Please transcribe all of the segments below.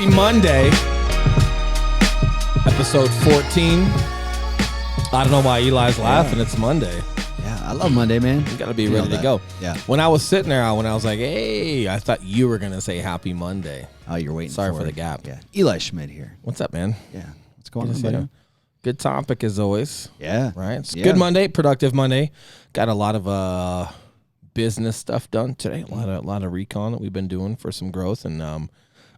Happy Monday, episode 14. I don't know why Eli's laughing. It's Monday. Yeah, I love Monday, man. You got to be ready to go. Yeah. When I was sitting there, when I was like, hey, I thought you were going to say Happy Monday. Oh, you're waiting Sorry for it. the gap. Yeah. Eli Schmidt here. What's up, man? Yeah. What's going Good on, to see buddy? you. Good topic as always. Yeah. Right? It's Yeah. good Monday, productive Monday. Got a lot of business stuff done today. A lot of recon that we've been doing for some growth and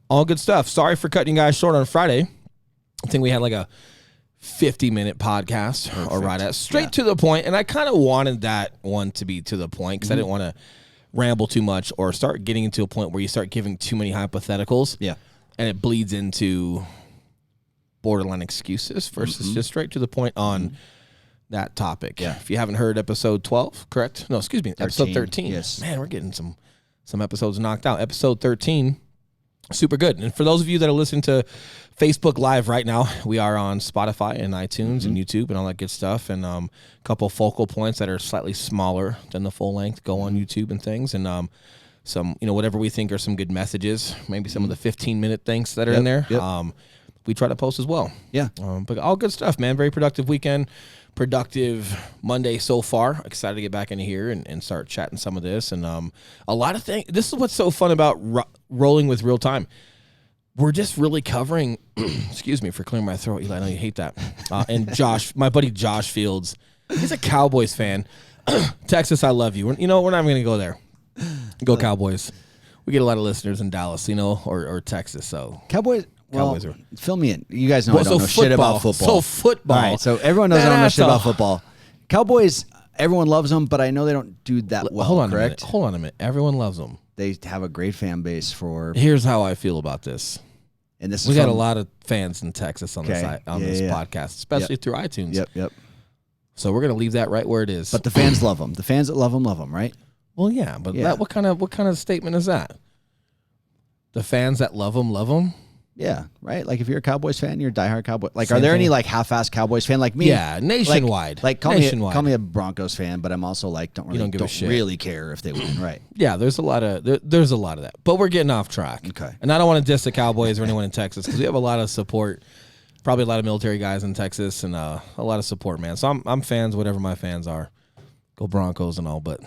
all good stuff. Sorry for cutting you guys short on Friday. I think we had like a 50-minute podcast or right at straight to the point, and I kind of wanted that one to be to the point because I didn't want to ramble too much or start getting into a point where you start giving too many hypotheticals. Yeah. And it bleeds into borderline excuses versus just straight to the point on that topic. Yeah. If you haven't heard episode 12, correct? No, excuse me, episode 13. Yes. Man, we're getting some episodes knocked out. Episode 13, super good. And for those of you that are listening to Facebook Live right now, we are on Spotify and iTunes and YouTube and all that good stuff. And a couple focal points that are slightly smaller than the full length go on YouTube and things. And some, whatever we think are some good messages, maybe some of the 15-minute things that are in there. Yep. We try to post as well. Yeah. But all good stuff, man. Very productive weekend. Productive Monday so far. Excited to get back in here and start chatting some of this. And a lot of things. This is what's so fun about rolling with real time. We're just really covering, excuse me for clearing my throat, Eli, I know you hate that. And Josh, my buddy Josh Fields, he's a Cowboys fan. Texas, I love you. We're not even going to go there. Go Cowboys. We get a lot of listeners in Dallas, or Texas. So Cowboys. Well, Cowboys are- fill me in. You guys know I don't know shit about football. So football. All right, so everyone knows I don't know shit about football. Cowboys, everyone loves them, but I know they don't do that well, Hold on correct? Hold on a minute. Everyone loves them. They have a great fan base for... Here's how I feel about this. And this is We got a from- lot of fans in Texas on this podcast, especially through iTunes. Yep. So we're gonna leave that right where it is. But the fans love them. The fans that love them, right? well, yeah. But what kind of statement is that? The fans that love them love them. Yeah, right. Like if you're a Cowboys fan, you're a diehard Cowboy. Like, Same are there thing. any like half-assed Cowboys fan like me? Yeah, nationwide. Like call nationwide. me a Broncos fan, but I'm also like don't don't give a shit. really care if they win. Right. Yeah, there's a lot of that. But we're getting off track. Okay. And I don't want to diss the Cowboys or anyone in Texas because we have a lot of support. Probably a lot of military guys in Texas and a lot of support, man. So I'm fans, whatever my fans are. Go Broncos and all, but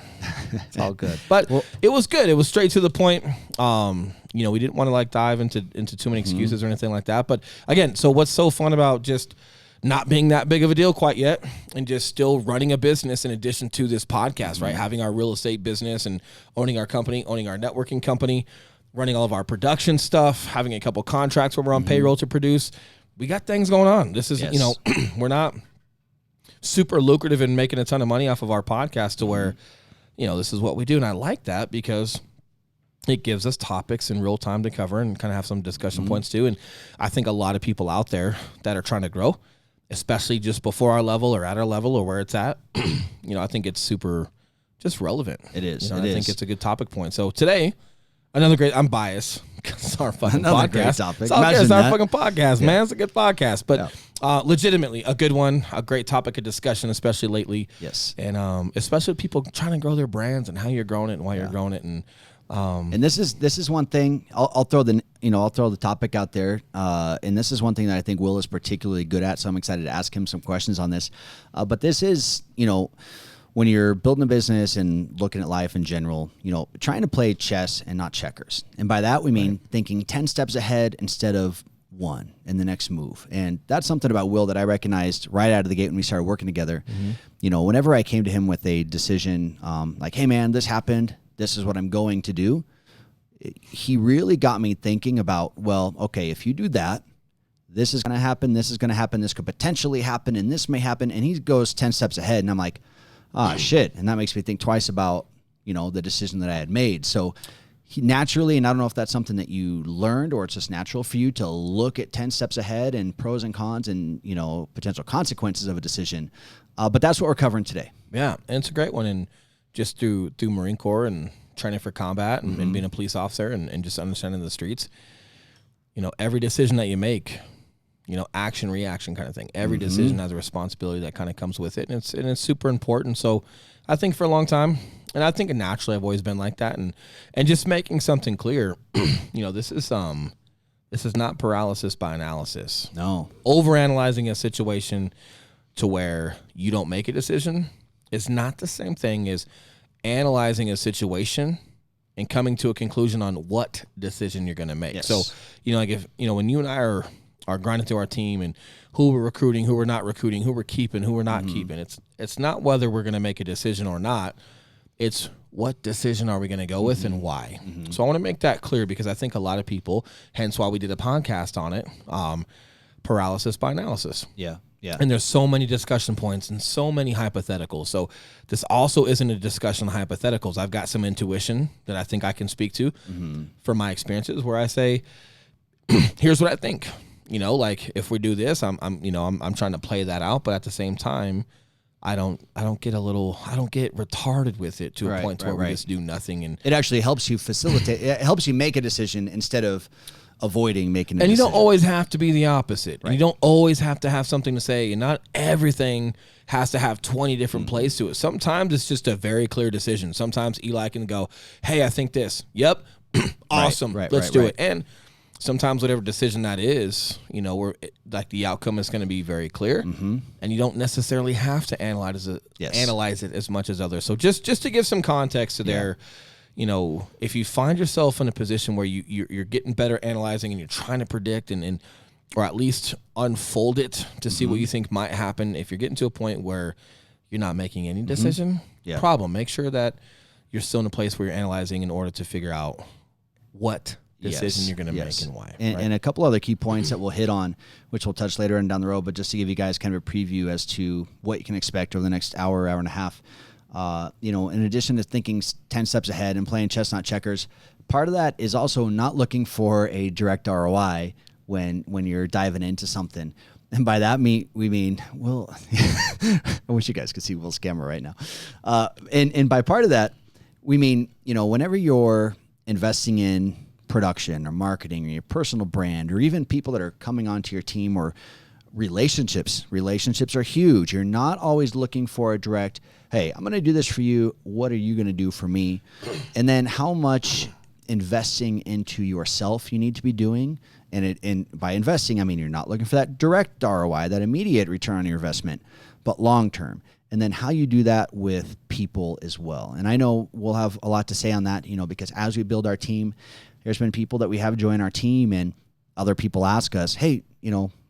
it's all good. But it was good. It was straight to the point. We didn't want to dive into too many excuses or anything like that. But again, so what's so fun about just not being that big of a deal quite yet and just still running a business in addition to this podcast, right? Having our real estate business and owning our company, owning our networking company, running all of our production stuff, having a couple contracts where we're on payroll to produce. We got things going on. This is, we're not super lucrative in making a ton of money off of our podcast to where, this is what we do. And I like that because it gives us topics in real time to cover and kind of have some discussion points too. And I think a lot of people out there that are trying to grow, especially just before our level or at our level or where it's at, I think it's super just relevant. It is. I think it's a good topic point. So today, I'm biased. It's our fucking Another podcast. great topic. It's, all good. It's our fucking podcast, man. It's a good podcast. But legitimately, a good one, a great topic of discussion, especially lately. Yes. And especially people trying to grow their brands and how you're growing it and why you're growing it. And this is one thing. I'll throw the topic out there. And this is one thing that I think Will is particularly good at. So I'm excited to ask him some questions on this. But this is, when you're building a business and looking at life in general, trying to play chess and not checkers. And by that, we mean thinking 10 steps ahead instead of one in the next move. And that's something about Will that I recognized right out of the gate when we started working together. Whenever I came to him with a decision, like, hey man, this happened, this is what I'm going to do. He really got me thinking about, well, okay, if you do that, this is going to happen, this is going to happen, this could potentially happen, and this may happen. And he goes 10 steps ahead. And I'm like, shit. And that makes me think twice about, the decision that I had made. So he naturally, and I don't know if that's something that you learned or it's just natural for you to look at 10 steps ahead and pros and cons and, potential consequences of a decision. But that's what we're covering today. Yeah. And it's a great one. And just through Marine Corps and training for combat and being a police officer and just understanding the streets, every decision that you make, action, reaction kind of thing. Every decision has a responsibility that kind of comes with it. And it's super important. So I think for a long time, and I think naturally I've always been like that. And just making something clear, this is This is not paralysis by analysis. No. Overanalyzing a situation to where you don't make a decision is not the same thing as analyzing a situation and coming to a conclusion on what decision you're going to make. Yes. So, like if, when you and I are grinding through our team and who we're recruiting, who we're not recruiting, who we're keeping, who we're not keeping, it's not whether we're going to make a decision or not. It's what decision are we going to go with and why. So I want to make that clear because I think a lot of people, hence why we did a podcast on it, paralysis by analysis. Yeah. Yeah. And there's so many discussion points and so many hypotheticals. So this also isn't a discussion of hypotheticals. I've got some intuition that I think I can speak to from my experiences where I say, here's what I think. Like if we do this, I'm trying to play that out, but at the same time, I don't get retarded with it to a point where we just do nothing. And it actually helps you facilitate. It helps you make a decision instead of avoiding making a decision. And you don't always have to be the opposite. Right. You don't always have to have something to say, and not everything has to have 20 different plays to it. Sometimes it's just a very clear decision. Sometimes Eli can go, hey, I think this. Yep. Awesome. Let's do it. And sometimes whatever decision that is, the outcome is going to be very clear, and you don't necessarily have to analyze it as much as others. So just to give some context to there, if you find yourself in a position where you're getting better analyzing and you're trying to predict and or at least unfold it to see what you think might happen, if you're getting to a point where you're not making any decision, problem. Make sure that you're still in a place where you're analyzing in order to figure out what decision you're going to make and why. And a couple other key points that we'll hit on, which we'll touch later and down the road, but just to give you guys kind of a preview as to what you can expect over the next hour and a half. In addition to thinking 10 steps ahead and playing chess, not checkers, part of that is also not looking for a direct ROI when you're diving into something. And by that we mean, Will, I wish you guys could see Will's camera right now. And by part of that, we mean, whenever you're investing in production or marketing or your personal brand or even people that are coming onto your team or relationships are huge. You're not always looking for a direct, hey, I'm going to do this for you. What are you going to do for me? And then how much investing into yourself you need to be doing. And by investing, I mean, you're not looking for that direct ROI, that immediate return on your investment, but long-term. And then how you do that with people as well. And I know we'll have a lot to say on that, because as we build our team, there's been people that we have join our team and other people ask us, hey,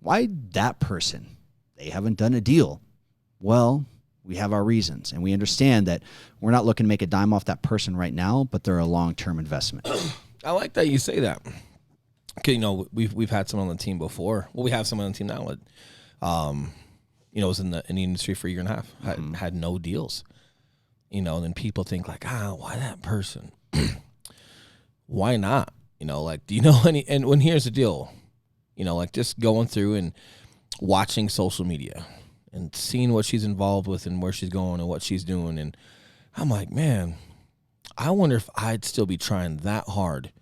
why that person? They haven't done a deal. Well, we have our reasons, and we understand that we're not looking to make a dime off that person right now, but they're a long-term investment. I like that you say that. Okay, we've had someone on the team before. Well, we have someone on the team now that, was in the industry for a year and a half, had no deals. And then people think like, why that person? Why not? Do you know any? And when here's the deal, just going through and watching social media and seeing what she's involved with and where she's going and what she's doing. And I'm like, man, I wonder if I'd still be trying that hard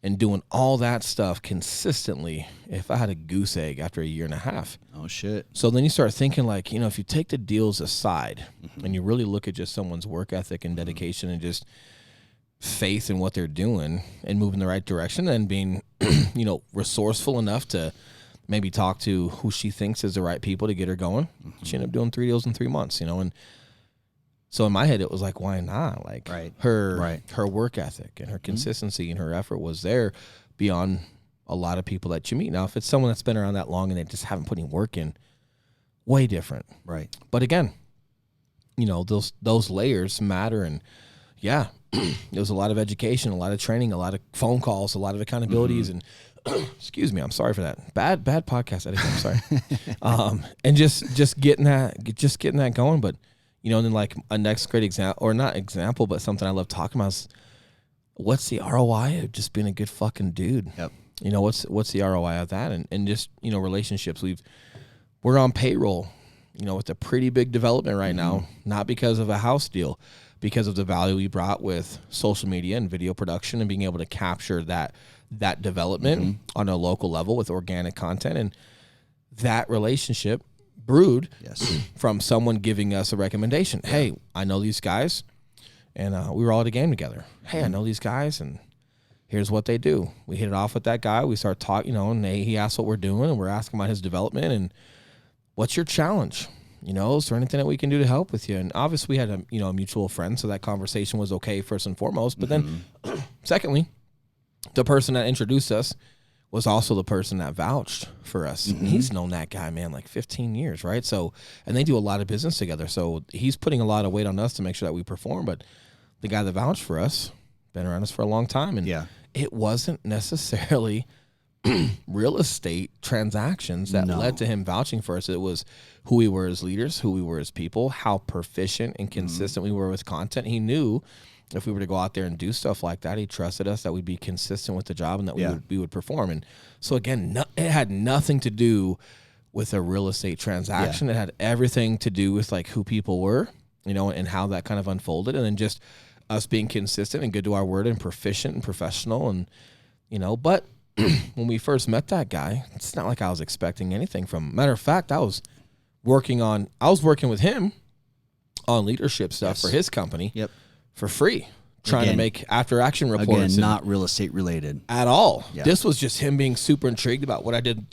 and doing all that stuff consistently if I had a goose egg after a year and a half. Oh, shit. So then you start thinking like, if you take the deals aside and you really look at just someone's work ethic and dedication and just faith in what they're doing and moving in the right direction and being, resourceful enough to maybe talk to who she thinks is the right people to get her going. She ended up doing 3 deals in 3 months, and so in my head it was like, why not? Like her work ethic and her consistency and her effort was there beyond a lot of people that you meet. Now, if it's someone that's been around that long and they just haven't put any work in, way different. Right. But again, those layers matter. And yeah, there was a lot of education, a lot of training, a lot of phone calls, a lot of accountabilities, and excuse me, I'm sorry for that. Bad podcast editing. I'm sorry. And just getting that going. But and then like a next great example, or not example, but something I love talking about is what's the ROI of just being a good fucking dude. Yep. What's the ROI of that, and just relationships. We're on payroll, with a pretty big development right now, not because of a house deal, because of the value we brought with social media and video production and being able to capture that development on a local level with organic content. And that relationship brewed from someone giving us a recommendation. Yeah. Hey, I know these guys, and we were all at a game together. Hey, I know these guys, and Here's what they do. We hit it off with that guy. We start talking, and he asks what we're doing, and we're asking about his development and what's your challenge? Is there anything that we can do to help with you? And obviously we had a mutual friend, so that conversation was okay first and foremost. But then secondly, the person that introduced us was also the person that vouched for us. And he's known that guy, man, like 15 years, right? So, and they do a lot of business together. So he's putting a lot of weight on us to make sure that we perform. But the guy that vouched for us, been around us for a long time. And it wasn't necessarily real estate transactions that led to him vouching for us. It was who we were as leaders, who we were as people, how proficient and consistent we were with content. He knew if we were to go out there and do stuff like that, he trusted us that we'd be consistent with the job and that we would perform. And so again, it had nothing to do with a real estate transaction. It had everything to do with like who people were, and how that kind of unfolded. And then just us being consistent and good to our word and proficient and professional. And, but when we first met that guy, it's not like I was expecting anything from him. Matter of fact, I was working with him on leadership stuff for his company for free, trying to make after action reports. Again, not real estate related at all. Yeah. This was just him being super intrigued about what I did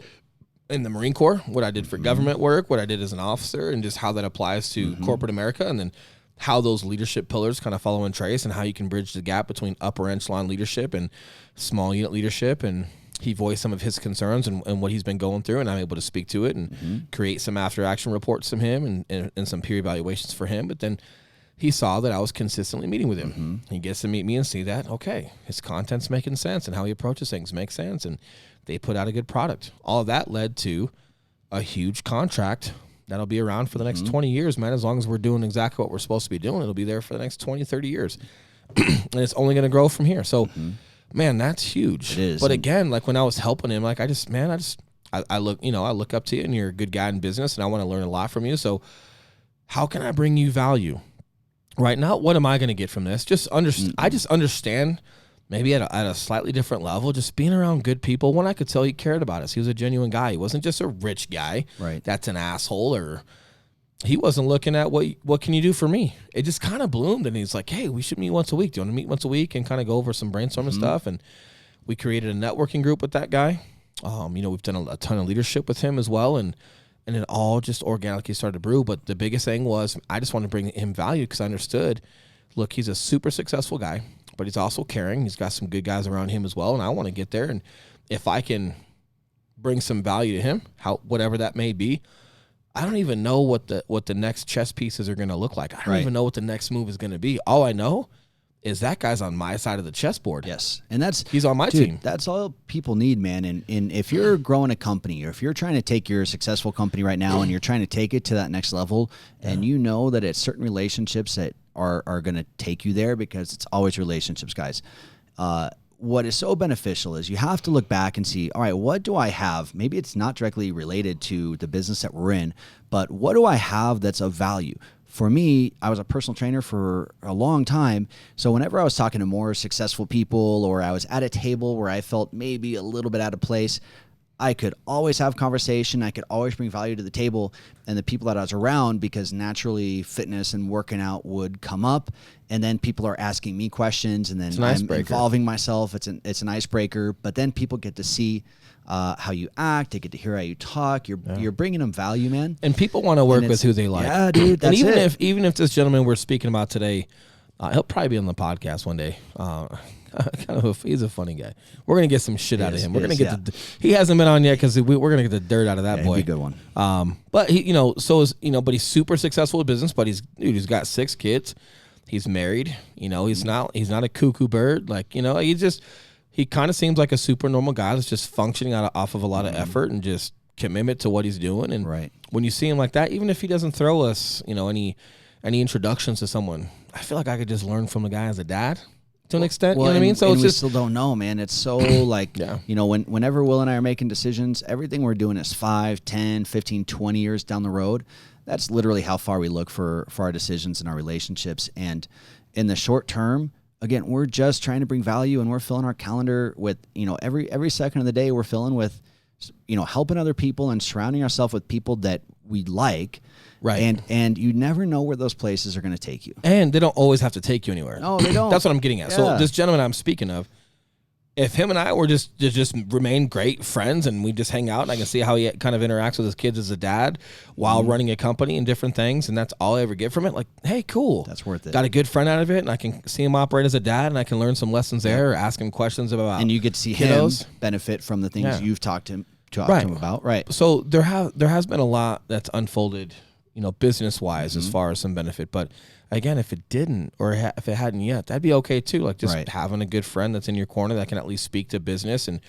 in the Marine Corps, what I did for government work, what I did as an officer, and just how that applies to corporate America, and then how those leadership pillars kind of follow and trace, and how you can bridge the gap between upper echelon leadership and small unit leadership. And he voiced some of his concerns and what he's been going through, and I'm able to speak to it and create some after action reports from him and some peer evaluations for him. But then he saw that I was consistently meeting with him. He gets to meet me and see that, okay, his content's making sense and how he approaches things makes sense, and they put out a good product. All of that led to a huge contract that'll be around for the next 20 years, man. As long as we're doing exactly what we're supposed to be doing, it'll be there for the next 20, 30 years. And it's only going to grow from here. So, man, that's huge. It is. But again, like when I was helping him, like I look up to you, and you're a good guy in business, and I want to learn a lot from you. So how can I bring you value? Right now, what am I going to get from this? I just understand maybe at a slightly different level, just being around good people. One, I could tell he cared about us. He was a genuine guy. He wasn't just a rich guy that's an asshole, or he wasn't looking at what can you do for me. It just kind of bloomed, and he's like, hey, we should meet once a week. Do you want to meet once a week and kind of go over some brainstorming stuff? And we created a networking group with that guy. We've done a ton of leadership with him as well, and it all just organically started to brew. But the biggest thing was I just wanted to bring him value because I understood, look, he's a super successful guy, but he's also caring. He's got some good guys around him as well, and I want to get there. And if I can bring some value to him, whatever that may be, I don't even know what the next chess pieces are going to look like. I don't even know what the next move is going to be. All I know is that guy's on my side of the chessboard. Yes. And he's on my team. That's all people need, man. And if you're growing a company, or if you're trying to take your successful company right now and you're trying to take it to that next level, and you know that it's certain relationships that are going to take you there, because it's always relationships, guys. What is so beneficial is you have to look back and see, all right, what do I have? Maybe it's not directly related to the business that we're in, but what do I have that's of value? For me, I was a personal trainer for a long time. So whenever I was talking to more successful people, or I was at a table where I felt maybe a little bit out of place, I could always have conversation. I could always bring value to the table and the people that I was around, because naturally fitness and working out would come up, and then people are asking me questions, and then I'm involving myself. It's an icebreaker, but then people get to see how you act. They get to hear how you talk. You're bringing them value, man. And people want to work with who they like. Yeah, dude. That's and even if this gentleman we're speaking about today, he'll probably be on the podcast one day. He's a funny guy. We're gonna get some shit out of him. We're gonna get he hasn't been on yet because we're gonna get the dirt out of that boy. He'd be a good one. But he, but he's super successful in business. But he's got 6 kids. He's married. He's not a cuckoo bird. Like, he kind of seems like a super normal guy that's just functioning off of a lot of effort and just commitment to what he's doing. And when you see him like that, even if he doesn't throw us, any introductions to someone, I feel like I could just learn from the guy as a dad to an extent. Well, you know what I mean? So it's we still don't know, man. It's so like, whenever Will and I are making decisions, everything we're doing is 5, 10, 15, 20 years down the road. That's literally how far we look for our decisions and our relationships. And in the short term, again, we're just trying to bring value, and we're filling our calendar with, every second of the day we're filling with, helping other people and surrounding ourselves with people that we like. Right. And you never know where those places are going to take you. And they don't always have to take you anywhere. No, they don't. That's what I'm getting at. Yeah. So this gentleman I'm speaking of, if him and I were just remain great friends and we just hang out and I can see how he kind of interacts with his kids as a dad while running a company and different things, and that's all I ever get from it, like, hey, cool. That's worth it. Got a good friend out of it, and I can see him operate as a dad, and I can learn some lessons there, or ask him questions about and you get to see kiddos. him benefit from the things you've talked to him about. Right. So there has been a lot that's unfolded, business-wise as far as some benefit, but again, if it didn't, or if it hadn't yet, that'd be okay too. Like just having a good friend that's in your corner that can at least speak to business and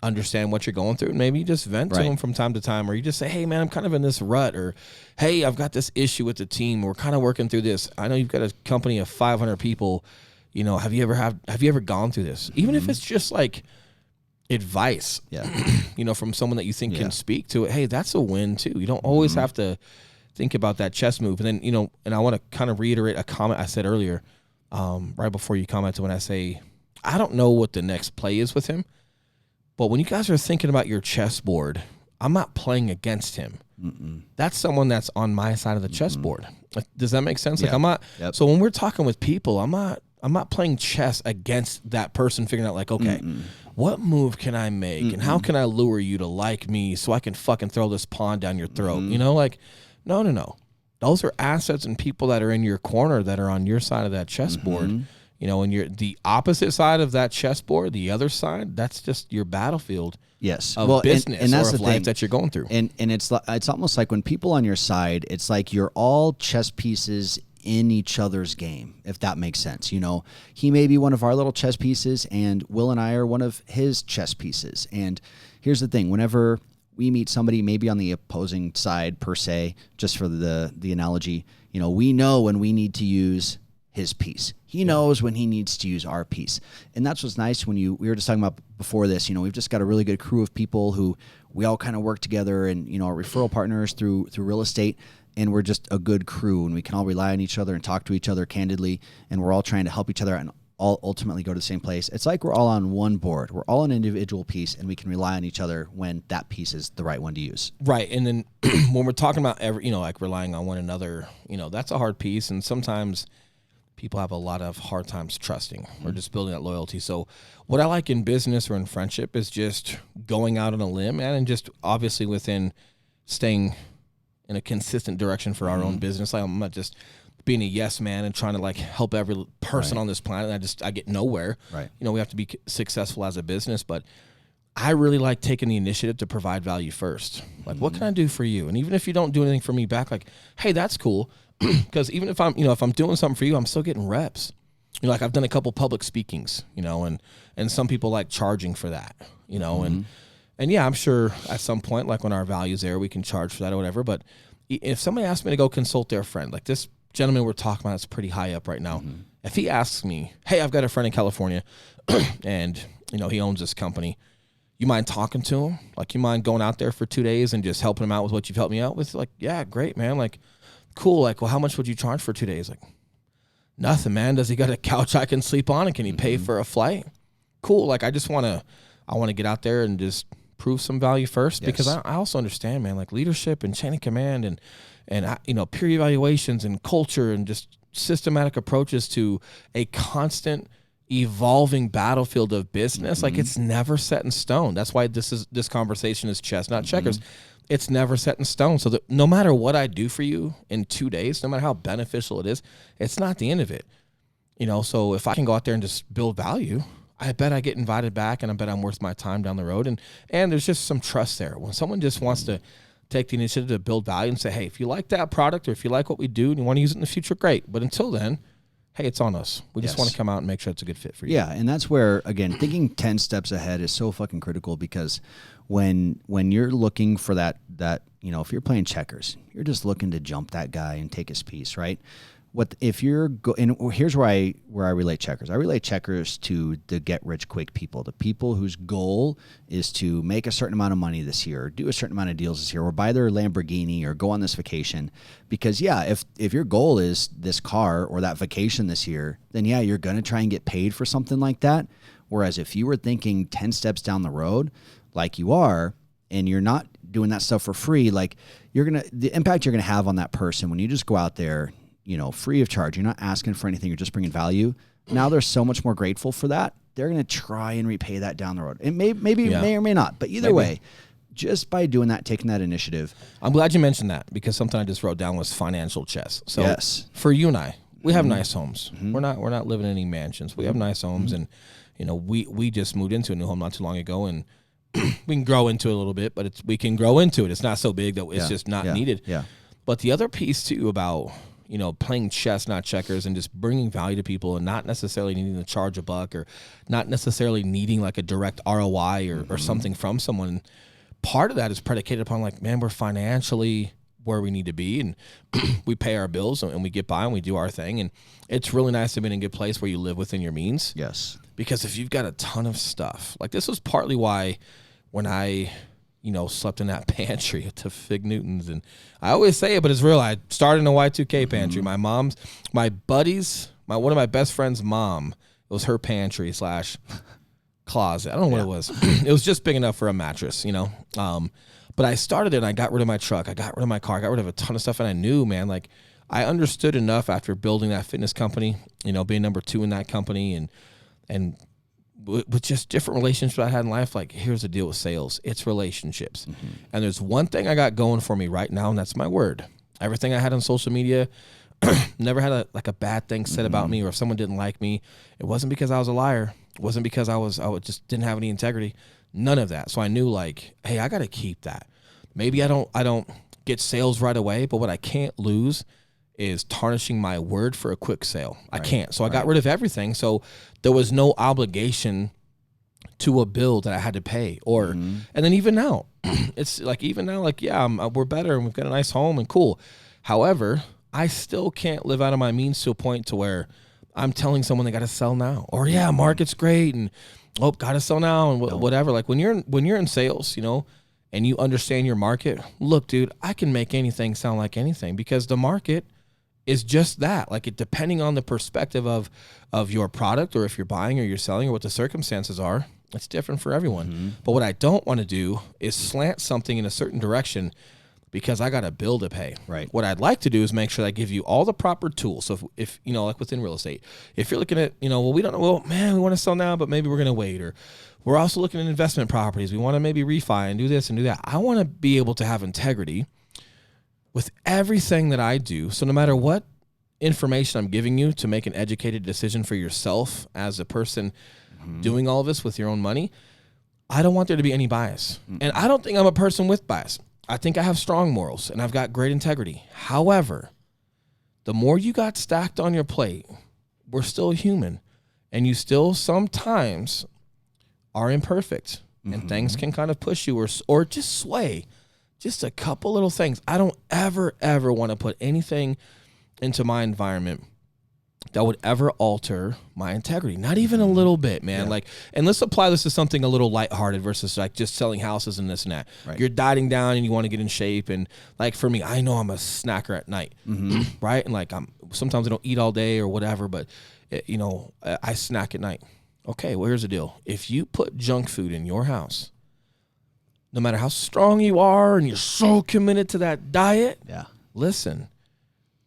understand what you're going through. And maybe you just vent to them from time to time, or you just say, hey man, I'm kind of in this rut, or hey, I've got this issue with the team. We're kind of working through this. I know you've got a company of 500 people. Have you ever gone through this? Even if it's just like advice, from someone that you think can speak to it. Hey, that's a win too. You don't always have to think about that chess move. And then, and I want to kind of reiterate a comment I said earlier, right before you commented, when I say, I don't know what the next play is with him, but when you guys are thinking about your chessboard, I'm not playing against him. That's someone that's on my side of the chessboard. Does that make sense? Like I'm not, so when we're talking with people, I'm not playing chess against that person, figuring out like, okay, what move can I make and how can I lure you to like me so I can fucking throw this pawn down your throat? No. Those are assets and people that are in your corner that are on your side of that chessboard. And you're the opposite side of that chessboard, the other side, that's just your battlefield. Yes. Of business and that's or of life that you're going through. And it's almost like when people on your side, it's like you're all chess pieces in each other's game, if that makes sense. He may be one of our little chess pieces and Will and I are one of his chess pieces. And here's the thing, whenever we meet somebody maybe on the opposing side per se, just for the analogy, we know when we need to use his piece. He knows when he needs to use our piece. And that's what's nice when we were just talking about before this, we've just got a really good crew of people who we all kind of work together and, our referral partners through real estate. And we're just a good crew and we can all rely on each other and talk to each other candidly. And we're all trying to help each other and all ultimately go to the same place. It's like we're all on one board. We're all an individual piece, and we can rely on each other when that piece is the right one to use. Right. And then when we're talking about like relying on one another, that's a hard piece. And sometimes people have a lot of hard times trusting or just building that loyalty. So what I like in business or in friendship is just going out on a limb, man, and just obviously within staying in a consistent direction for our own business. Like I'm not just being a yes man and trying to like help every person on this planet. I get nowhere. Right. We have to be successful as a business, but I really like taking the initiative to provide value first. Like, what can I do for you? And even if you don't do anything for me back, like, hey, that's cool. Because even if I'm, if I'm doing something for you, I'm still getting reps. Like I've done a couple public speakings, and some people like charging for that, and yeah, I'm sure at some point, like when our value's there, we can charge for that or whatever. But if somebody asked me to go consult their friend, like this gentleman we're talking about is pretty high up right now. If he asks me, hey, I've got a friend in California and, he owns this company. You mind talking to him? Like, you mind going out there for 2 days and just helping him out with what you've helped me out with? Like, yeah, great, man. Like, cool. Like, well, how much would you charge for 2 days? Like, nothing, man. Does he got a couch I can sleep on? And can he pay for a flight? Cool. Like, I want to get out there and just prove some value first, because I also understand, man, like leadership and chain of command and peer evaluations and culture and just systematic approaches to a constant evolving battlefield of business. Like, it's never set in stone. That's why this conversation is chess, not checkers. It's never set in stone. So that no matter what I do for you in 2 days, no matter how beneficial it is, it's not the end of it. So if I can go out there and just build value, I bet I get invited back, and I bet I'm worth my time down the road. And there's just some trust there. When someone just wants to take the initiative to build value and say, hey, if you like that product or if you like what we do and you want to use it in the future, great. But until then, hey, it's on us. We just want to come out and make sure it's a good fit for you. Yeah, and that's where, again, thinking 10 steps ahead is so fucking critical, because when you're looking for that, if you're playing checkers, you're just looking to jump that guy and take his piece, right? And here's where I relate checkers. I relate checkers to the get rich quick people, the people whose goal is to make a certain amount of money this year, or do a certain amount of deals this year, or buy their Lamborghini, or go on this vacation. Because if your goal is this car or that vacation this year, then you're going to try and get paid for something like that. Whereas if you were thinking 10 steps down the road, like you are, and you're not doing that stuff for free, like the impact you're going to have on that person when you just go out there, free of charge, you're not asking for anything, you're just bringing value. Now they're so much more grateful for that. they're going to try and repay that down the road. It may or may not, but either Maybe. way, just by doing that, taking that initiative. I'm glad you mentioned that, because something I just wrote down was financial chess. So Yes. for you and I, we have nice homes. We're not living in any mansions. We have nice homes, and we just moved into a new home not too long ago, and we can grow into it a little bit, but we can grow into it. It's not so big that it's just not needed. Yeah. But the other piece too about playing chess, not checkers, and just bringing value to people, and not necessarily needing to charge a buck, or not necessarily needing like a direct ROI or something from someone. Part of that is predicated upon like, man, we're financially where we need to be, and we pay our bills, and we get by, and we do our thing. And it's really nice to be in a good place where you live within your means. Yes. Because if you've got a ton of stuff, like this was partly why when I, slept in that pantry at the Fig Newtons, and I always say it, but it's real. I started in a Y2K pantry. My one of my best friend's mom, it was her pantry / closet. I don't know what it was. It was just big enough for a mattress, but I started it, and I got rid of my truck. I got rid of my car. I got rid of a ton of stuff. And I knew, man, like I understood enough after building that fitness company, being number 2 in that company, and with just different relationships I had in life. Like, here's the deal with sales. It's relationships. And there's one thing I got going for me right now, and that's my word. Everything I had on social media, never had a bad thing said about me, or if someone didn't like me, it wasn't because I was a liar. It wasn't because I just didn't have any integrity. None of that. So I knew, like, hey, I got to keep that. Maybe I don't get sales right away, but what I can't lose is tarnishing my word for a quick sale. I can't. So I got rid of everything. So there was no obligation to a bill that I had to pay. And then even now, it's like, we're better, and we've got a nice home and cool. However, I still can't live out of my means to a point to where I'm telling someone they got to sell now, or market's great, and got to sell now, and whatever. Like when you're in sales, and you understand your market. Look, dude, I can make anything sound like anything, because the market is just that. Like, it depending on the perspective of your product, or if you're buying or you're selling, or what the circumstances are, it's different for everyone. But what I don't want to do is slant something in a certain direction, because I got a bill to pay. Right. What I'd like to do is make sure that I give you all the proper tools. So if like within real estate, if you're looking at, we don't know, we want to sell now, but maybe we're going to wait, or we're also looking at investment properties. We want to maybe refi and do this and do that. I want to be able to have integrity with everything that I do. So no matter what information I'm giving you to make an educated decision for yourself as a person doing all of this with your own money, I don't want there to be any bias. And I don't think I'm a person with bias. I think I have strong morals, and I've got great integrity. However, the more you got stacked on your plate, we're still human, and you still sometimes are imperfect, and things can kind of push you or just sway. Just a couple little things. I don't ever want to put anything into my environment that would ever alter my integrity. Not even a little bit, man. Like, and let's apply this to something a little lighthearted versus like just selling houses and this and that. Right. You're dieting down and you want to get in shape. And like for me, I know I'm a snacker at night, right? And like sometimes I don't eat all day or whatever, but I snack at night. Okay, well, here's the deal. If you put junk food in your house, no matter how strong you are and you're so committed to that diet, listen,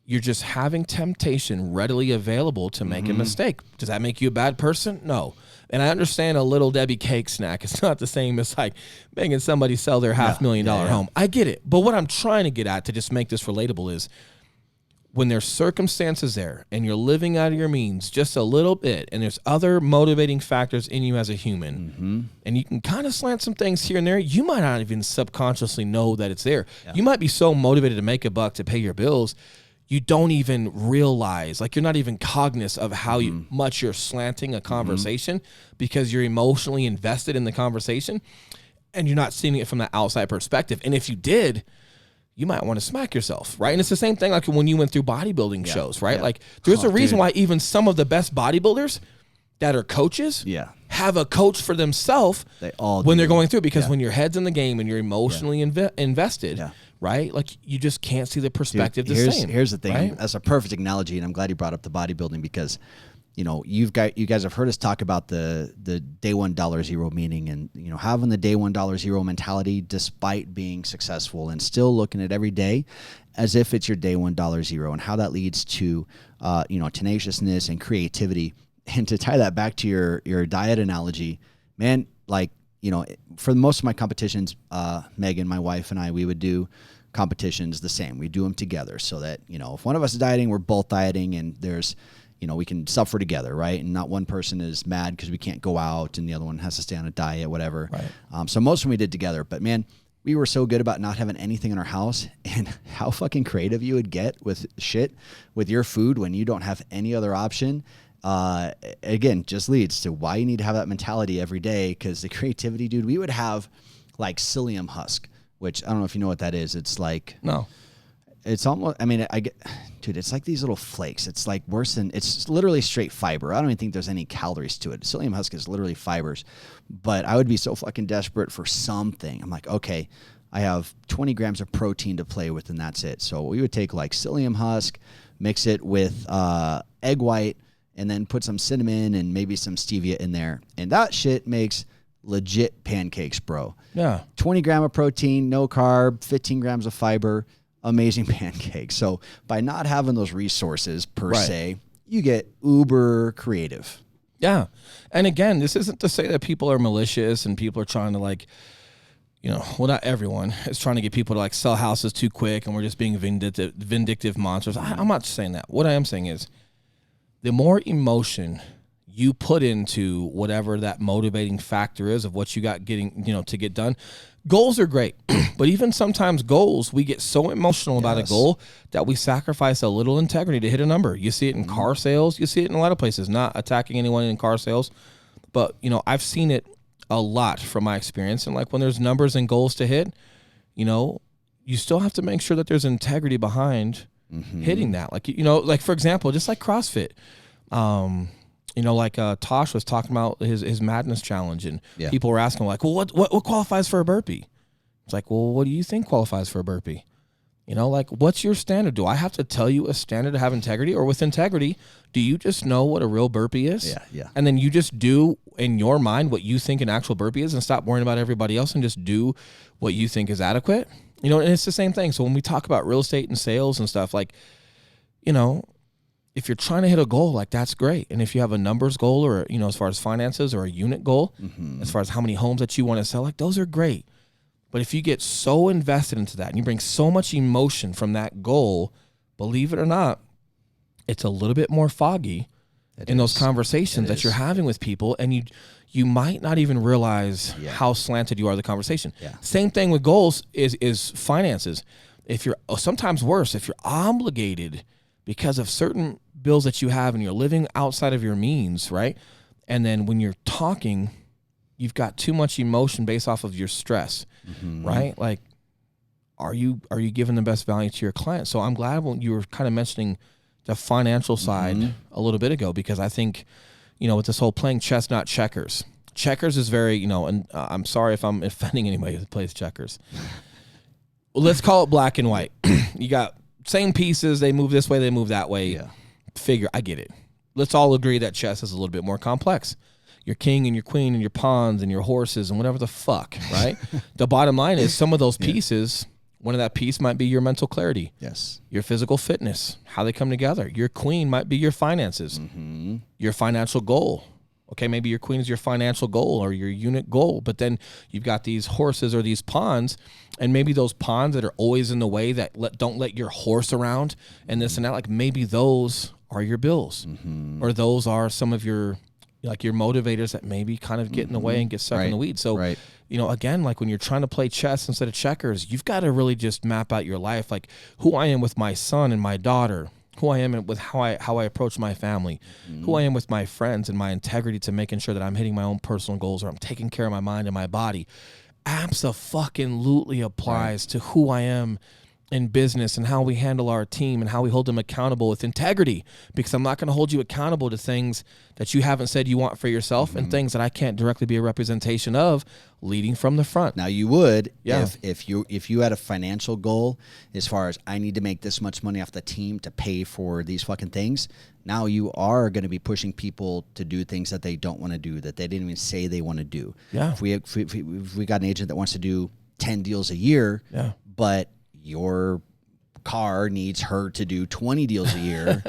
you're just having temptation readily available to make a mistake. Does that make you a bad person? No. And I understand a little Debbie cake snack. It's not the same as like making somebody sell their $500,000 home. I get it. But what I'm trying to get at to just make this relatable is when there's circumstances there and you're living out of your means just a little bit, and there's other motivating factors in you as a human, and you can kind of slant some things here and there, you might not even subconsciously know that it's there. You might be so motivated to make a buck to pay your bills, you don't even realize, like you're not even cognizant of how much you're slanting a conversation because you're emotionally invested in the conversation and you're not seeing it from the outside perspective. And if you did, you might want to smack yourself, right? And it's the same thing like when you went through bodybuilding shows, right? Like there's a reason why even some of the best bodybuilders that are coaches have a coach for themselves when they're going through, because when your head's in the game and you're emotionally invested, right? Like you just can't see the perspective the same. Here's the thing. Right? That's a perfect analogy, and I'm glad you brought up the bodybuilding because, you guys have heard us talk about the day one $0 meaning, and having the day one $0 mentality despite being successful and still looking at every day as if it's your day one $0, and how that leads to tenaciousness and creativity. and to tie that back to your diet analogy, man, like, you know, for most of my competitions, Megan, my wife, and I, we would do competitions the same. We do them together so that, you know, if one of us is dieting, we're both dieting, and there's, you know, we can suffer together, right? And not one person is mad because we can't go out and the other one has to stay on a diet, whatever. Right. So most of them we did together. But man, we were so good about not having anything in our house, and how fucking creative you would get with shit with your food when you don't have any other option. Again, just leads to why you need to have that mentality every day, because the creativity, dude, we would have like psyllium husk, which I don't know if you know what that is. It's like, No. it's almost, I mean, dude, it's like these little flakes. It's like worse than, it's literally straight fiber. I don't even think there's any calories to it. Psyllium husk is literally fibers, but I would be so fucking desperate for something. I'm like, okay, I have 20 grams of protein to play with, and that's it. So we would take like psyllium husk, mix it with egg white, and then put some cinnamon and maybe some stevia in there. And that shit makes legit pancakes, bro. Yeah. 20 gram of protein, no carb, 15 grams of fiber, amazing pancakes. So by not having those resources per se, you get uber creative. Yeah. And again, this isn't to say that people are malicious and people are trying to, like, you know, well, not everyone is trying to get people to like sell houses too quick and we're just being vindictive monsters. I'm not saying that. What I am saying is, the more emotion you put into whatever that motivating factor is of what you got getting, you know, to get done. Goals are great, but even sometimes goals, we get so emotional about a goal that we sacrifice a little integrity to hit a number. You see it in car sales. You see it in a lot of places, not attacking anyone in car sales, but, you know, I've seen it a lot from my experience. And like when there's numbers and goals to hit, you know, you still have to make sure that there's integrity behind hitting that. Like, you know, like for example, just like CrossFit, you know, like Tosh was talking about his madness challenge, and people were asking like, well, what qualifies for a burpee? It's like, well, what do you think qualifies for a burpee? You know, like, what's your standard? Do I have to tell you a standard to have integrity? Or with integrity, do you just know what a real burpee is? Yeah. And then you just do in your mind what you think an actual burpee is and stop worrying about everybody else and just do what you think is adequate. You know, and it's the same thing. So when we talk about real estate and sales and stuff, like, you know, if you're trying to hit a goal, like, that's great. And if you have a numbers goal or, you know, as far as finances or a unit goal, as far as how many homes that you want to sell, like, those are great. But if you get so invested into that and you bring so much emotion from that goal, believe it or not, it's a little bit more foggy in those conversations that you're having with people. And you might not even realize how slanted you are the conversation. Same thing with goals is finances. If you're, sometimes worse, if you're obligated because of certain bills that you have and you're living outside of your means, right? And then when you're talking, you've got too much emotion based off of your stress, right? Like, are you giving the best value to your client? So I'm glad when you were kind of mentioning the financial side a little bit ago, because I think, you know, with this whole playing chess, not checkers. Checkers is very, you know, and I'm sorry if I'm offending anybody that plays checkers. Well, let's call it black and white. You got same pieces, they move this way, they move that way. Figure, I get it. Let's all agree that chess is a little bit more complex. Your king and your queen and your pawns and your horses and whatever the fuck, right? The bottom line is some of those pieces, one of that piece might be your mental clarity. Yes. Your physical fitness, how they come together. Your queen might be your finances, your financial goal. Okay, maybe your queen is your financial goal or your unit goal, but then you've got these horses or these pawns, and maybe those pawns that are always in the way that don't let your horse around and this and that, like maybe those are your bills, or those are some of your, like, your motivators that maybe kind of get in the way and get stuck in the weeds. So, you know, again, like when you're trying to play chess instead of checkers, you've got to really just map out your life, like who I am with my son and my daughter, who I am with how I approach my family, who I am with my friends, and my integrity to making sure that I'm hitting my own personal goals or I'm taking care of my mind and my body. Abso-fucking-lutely applies to who I am in business and how we handle our team and how we hold them accountable with integrity, because I'm not going to hold you accountable to things that you haven't said you want for yourself and things that I can't directly be a representation of leading from the front. Now you would, if you had a financial goal as far as I need to make this much money off the team to pay for these fucking things. Now you are going to be pushing people to do things that they don't want to do, that they didn't even say they want to do. If we got an agent that wants to do 10 deals a year, but your Carr needs her to do 20 deals a year,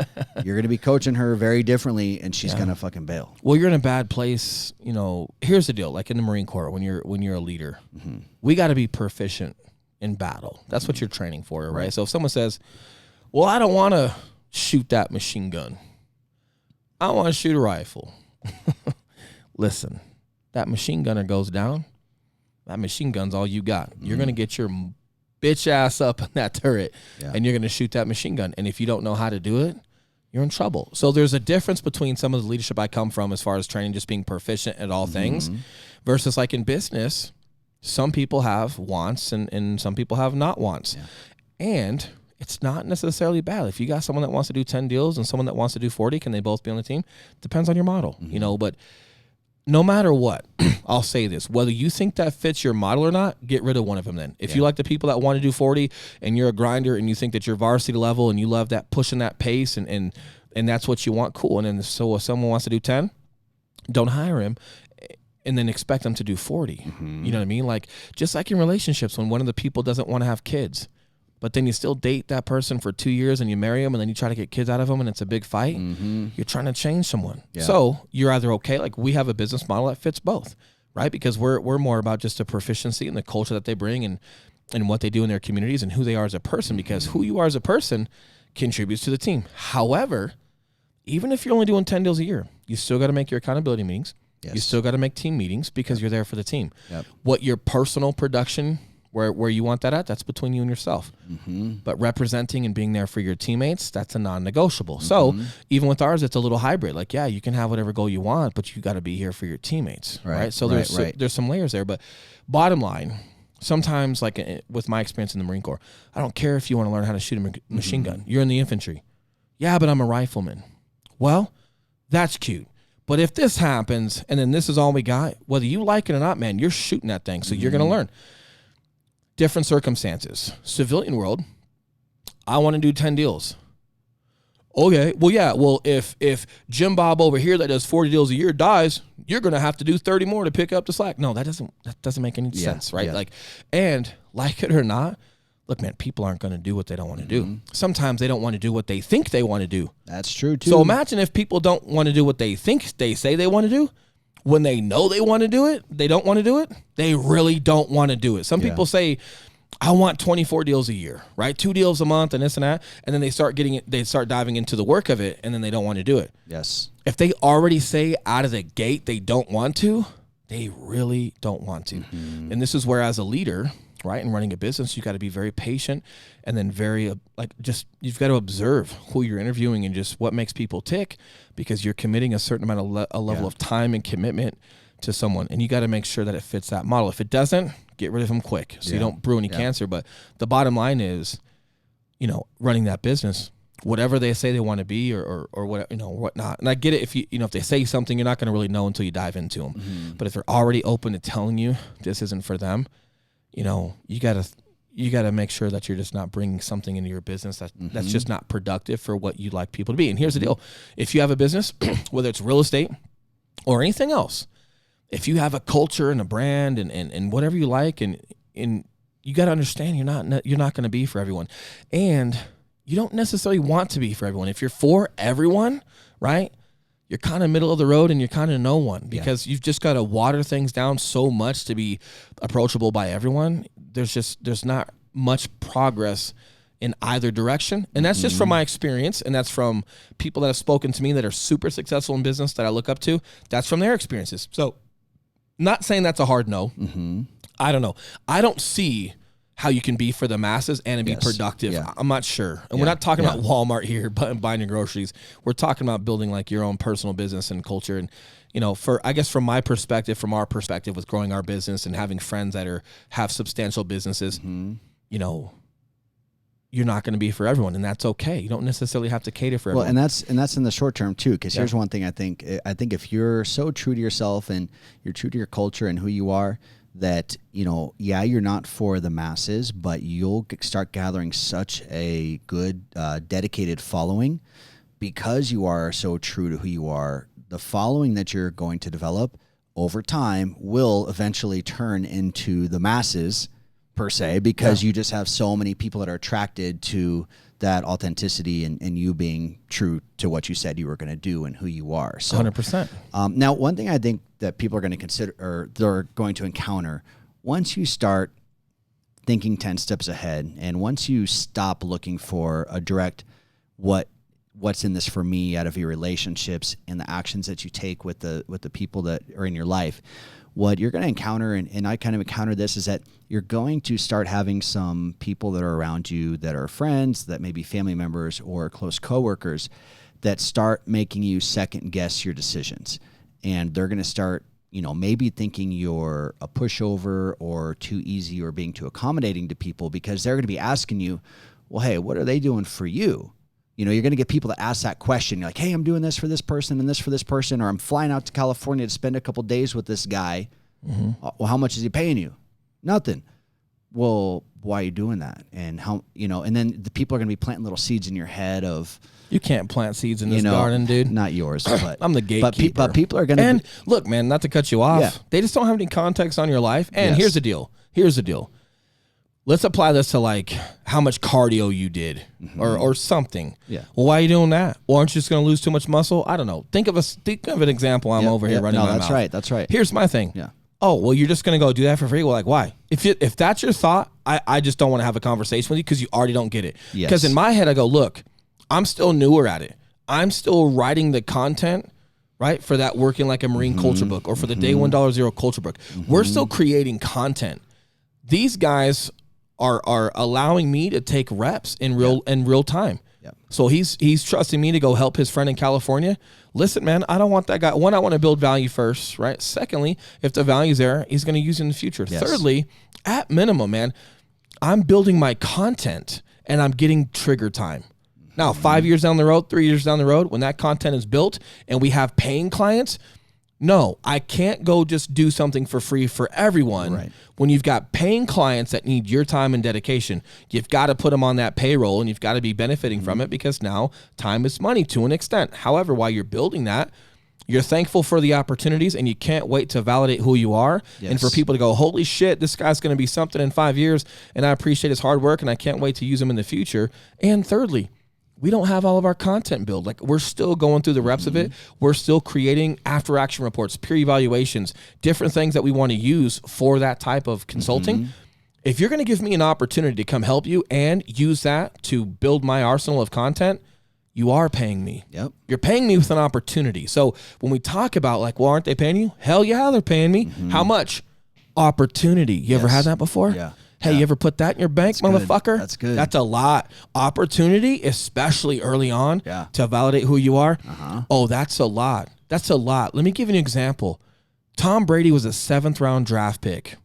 you're going to be coaching her very differently, and she's going to fucking bail. Well, you're in a bad place. You know, here's the deal. Like in the Marine Corps, when you're a leader, we got to be proficient in battle. That's what you're training for, right? So if someone says, well, I don't want to shoot that machine gun. I want to shoot a rifle. Listen, that machine gunner goes down. That machine gun's all you got. You're going to get your bitch ass up in that turret, and you're going to shoot that machine gun. And if you don't know how to do it, you're in trouble. So there's a difference between some of the leadership I come from as far as training, just being proficient at all things, versus like in business, some people have wants and some people have not wants. Yeah. And it's not necessarily bad. If you got someone that wants to do 10 deals and someone that wants to do 40, can they both be on the team? Depends on your model, you know, but no matter what, I'll say this, whether you think that fits your model or not, get rid of one of them then. If you like the people that want to do 40 and you're a grinder and you think that you're varsity level and you love that pushing that pace and that's what you want, cool. And then so if someone wants to do 10, don't hire him and then expect them to do 40. You know what I mean? Like just like in relationships, when one of the people doesn't want to have kids, but then you still date that person for 2 years and you marry them and then you try to get kids out of them and it's a big fight. You're trying to change someone. Yeah. So you're either okay, like we have a business model that fits both, right? Because we're more about just the proficiency and the culture that they bring and what they do in their communities and who they are as a person, because who you are as a person contributes to the team. However, even if you're only doing 10 deals a year, you still got to make your accountability meetings. You still got to make team meetings because you're there for the team. What your personal production, where you want that at, that's between you and yourself. But representing and being there for your teammates, that's a non-negotiable. So even with ours, it's a little hybrid. Like, yeah, you can have whatever goal you want, but you got to be here for your teammates, right? So there's some layers there. But bottom line, sometimes, like with my experience in the Marine Corps, I don't care if you want to learn how to shoot a machine gun. You're in the infantry. Yeah, but I'm a rifleman. Well, that's cute. But if this happens and then this is all we got, whether you like it or not, man, you're shooting that thing. So you're going to learn. Different circumstances. Civilian world, I want to do 10 deals. Okay, well, yeah, well, if Jim Bob over here that does 40 deals a year dies, you're going to have to do 30 more to pick up the slack. No, that doesn't make any sense, right? Like, and like it or not, look, man, people aren't going to do what they don't want to do. Sometimes they don't want to do what they think they want to do. That's true, too. So imagine if people don't want to do what they think they say they want to do. When they know they want to do it, they don't want to do it. They really don't want to do it. Some people say, I want 24 deals a year, right? 2 deals a month and this and that. And then they start diving into the work of it, and then they don't want to do it. Yes. If they already say out of the gate they don't want to, they really don't want to. And this is where, as a leader, right, and running a business, you got to be very patient, and then very you've got to observe who you're interviewing and just what makes people tick, because you're committing a certain amount of a level of time and commitment to someone, and you got to make sure that it fits that model. If it doesn't, get rid of them quick so you don't brew any cancer. But the bottom line is, you know, running that business, whatever they say they want to be or what, you know, whatnot. And I get it if if they say something, you're not going to really know until you dive into them. But if they're already open to telling you this isn't for them, you know, you gotta make sure that you're just not bringing something into your business that's just not productive for what you'd like people to be. And here's the deal. If you have a business, whether it's real estate or anything else, if you have a culture and a brand and whatever you like, and you got to understand you're not going to be for everyone. And you don't necessarily want to be for everyone. If you're for everyone, right, you're kind of middle of the road and you're kind of no one, because you've just got to water things down so much to be approachable by everyone. There's not much progress in either direction. And that's just from my experience. And that's from people that have spoken to me that are super successful in business that I look up to. That's from their experiences. So not saying that's a hard no. I don't know. I don't see how you can be for the masses and be productive. I'm not sure. And we're not talking about Walmart here, but buying your groceries. We're talking about building like your own personal business and culture. And, you know, I guess from my perspective, from our perspective with growing our business and having friends that have substantial businesses, you know, you're not going to be for everyone, and that's okay. You don't necessarily have to cater for everyone. Well, and that's in the short term too, because here's one thing I think if you're so true to yourself and you're true to your culture and who you are, that, you know, you're not for the masses, but you'll start gathering such a good, dedicated following because you are so true to who you are. The following that you're going to develop over time will eventually turn into the masses per se, because you just have so many people that are attracted to that authenticity and you being true to what you said you were going to do and who you are. So 100%. Now, one thing I think that people are going to consider, or they're going to encounter, once you start thinking 10 steps ahead, and once you stop looking for a direct what's in this for me out of your relationships and the actions that you take with the people that are in your life, what you're going to encounter, and I kind of encountered this, is that you're going to start having some people that are around you that are friends, that may be family members or close coworkers, that start making you second guess your decisions. And they're going to start, maybe thinking you're a pushover or too easy or being too accommodating to people, because they're going to be asking you, well, hey, what are they doing for you? You're going to get people to ask that question. You're like, hey, I'm doing this for this person and this for this person, or I'm flying out to California to spend a couple days with this guy. Mm-hmm. Well, how much is he paying you? Nothing. Well, why are you doing that? And how, and then the people are going to be planting little seeds in your head of, you can't plant seeds in this garden, dude. Not yours, but I'm the gatekeeper. But people are going to. And look, man, not to cut you off, they just don't have any context on your life. And here's the deal. Let's apply this to like how much cardio you did or something. Yeah. Well, why are you doing that? Well, aren't you just going to lose too much muscle? I don't know. Think of an example. I'm over here running my mouth. That's right. Here's my thing. Yeah. Oh, well, you're just going to go do that for free? Well, like, why? If that's your thought, I just don't want to have a conversation with you because you already don't get it. Because in my head, I go, look, I'm still newer at it. I'm still writing the content, right, for that Working Like a Marine culture book or for the Day $1 culture book. We're still creating content. These guys are allowing me to take reps in real time. Yep. So he's trusting me to go help his friend in California. Listen, man, I don't want that guy. One, I want to build value first, right? Secondly, if the value's there, he's going to use it in the future. Yes. Thirdly, at minimum, man, I'm building my content and I'm getting trigger time. Now, 5 years down the road, 3 years down the road, when that content is built and we have paying clients, no, I can't go just do something for free for everyone. Right. When you've got paying clients that need your time and dedication, you've got to put them on that payroll and you've got to be benefiting from it, because now time is money to an extent. However, while you're building that, you're thankful for the opportunities and you can't wait to validate who you are. Yes. And for people to go, holy shit, this guy's going to be something in 5 years and I appreciate his hard work and I can't wait to use him in the future. And thirdly, we don't have all of our content built. Like, we're still going through the reps of it. We're still creating after action reports, peer evaluations, different things that we want to use for that type of consulting. If you're going to give me an opportunity to come help you and use that to build my arsenal of content, you are paying me. Yep. You're paying me with an opportunity. So when we talk about like, well, aren't they paying you? Hell yeah, they're paying me. How much? Opportunity. You ever had that before? Yeah. Hey, you ever put that in your bank, motherfucker? That's good. That's a lot. Opportunity, especially early on, to validate who you are. Oh, that's a lot. That's a lot. Let me give you an example. Tom Brady was a 7th round draft pick.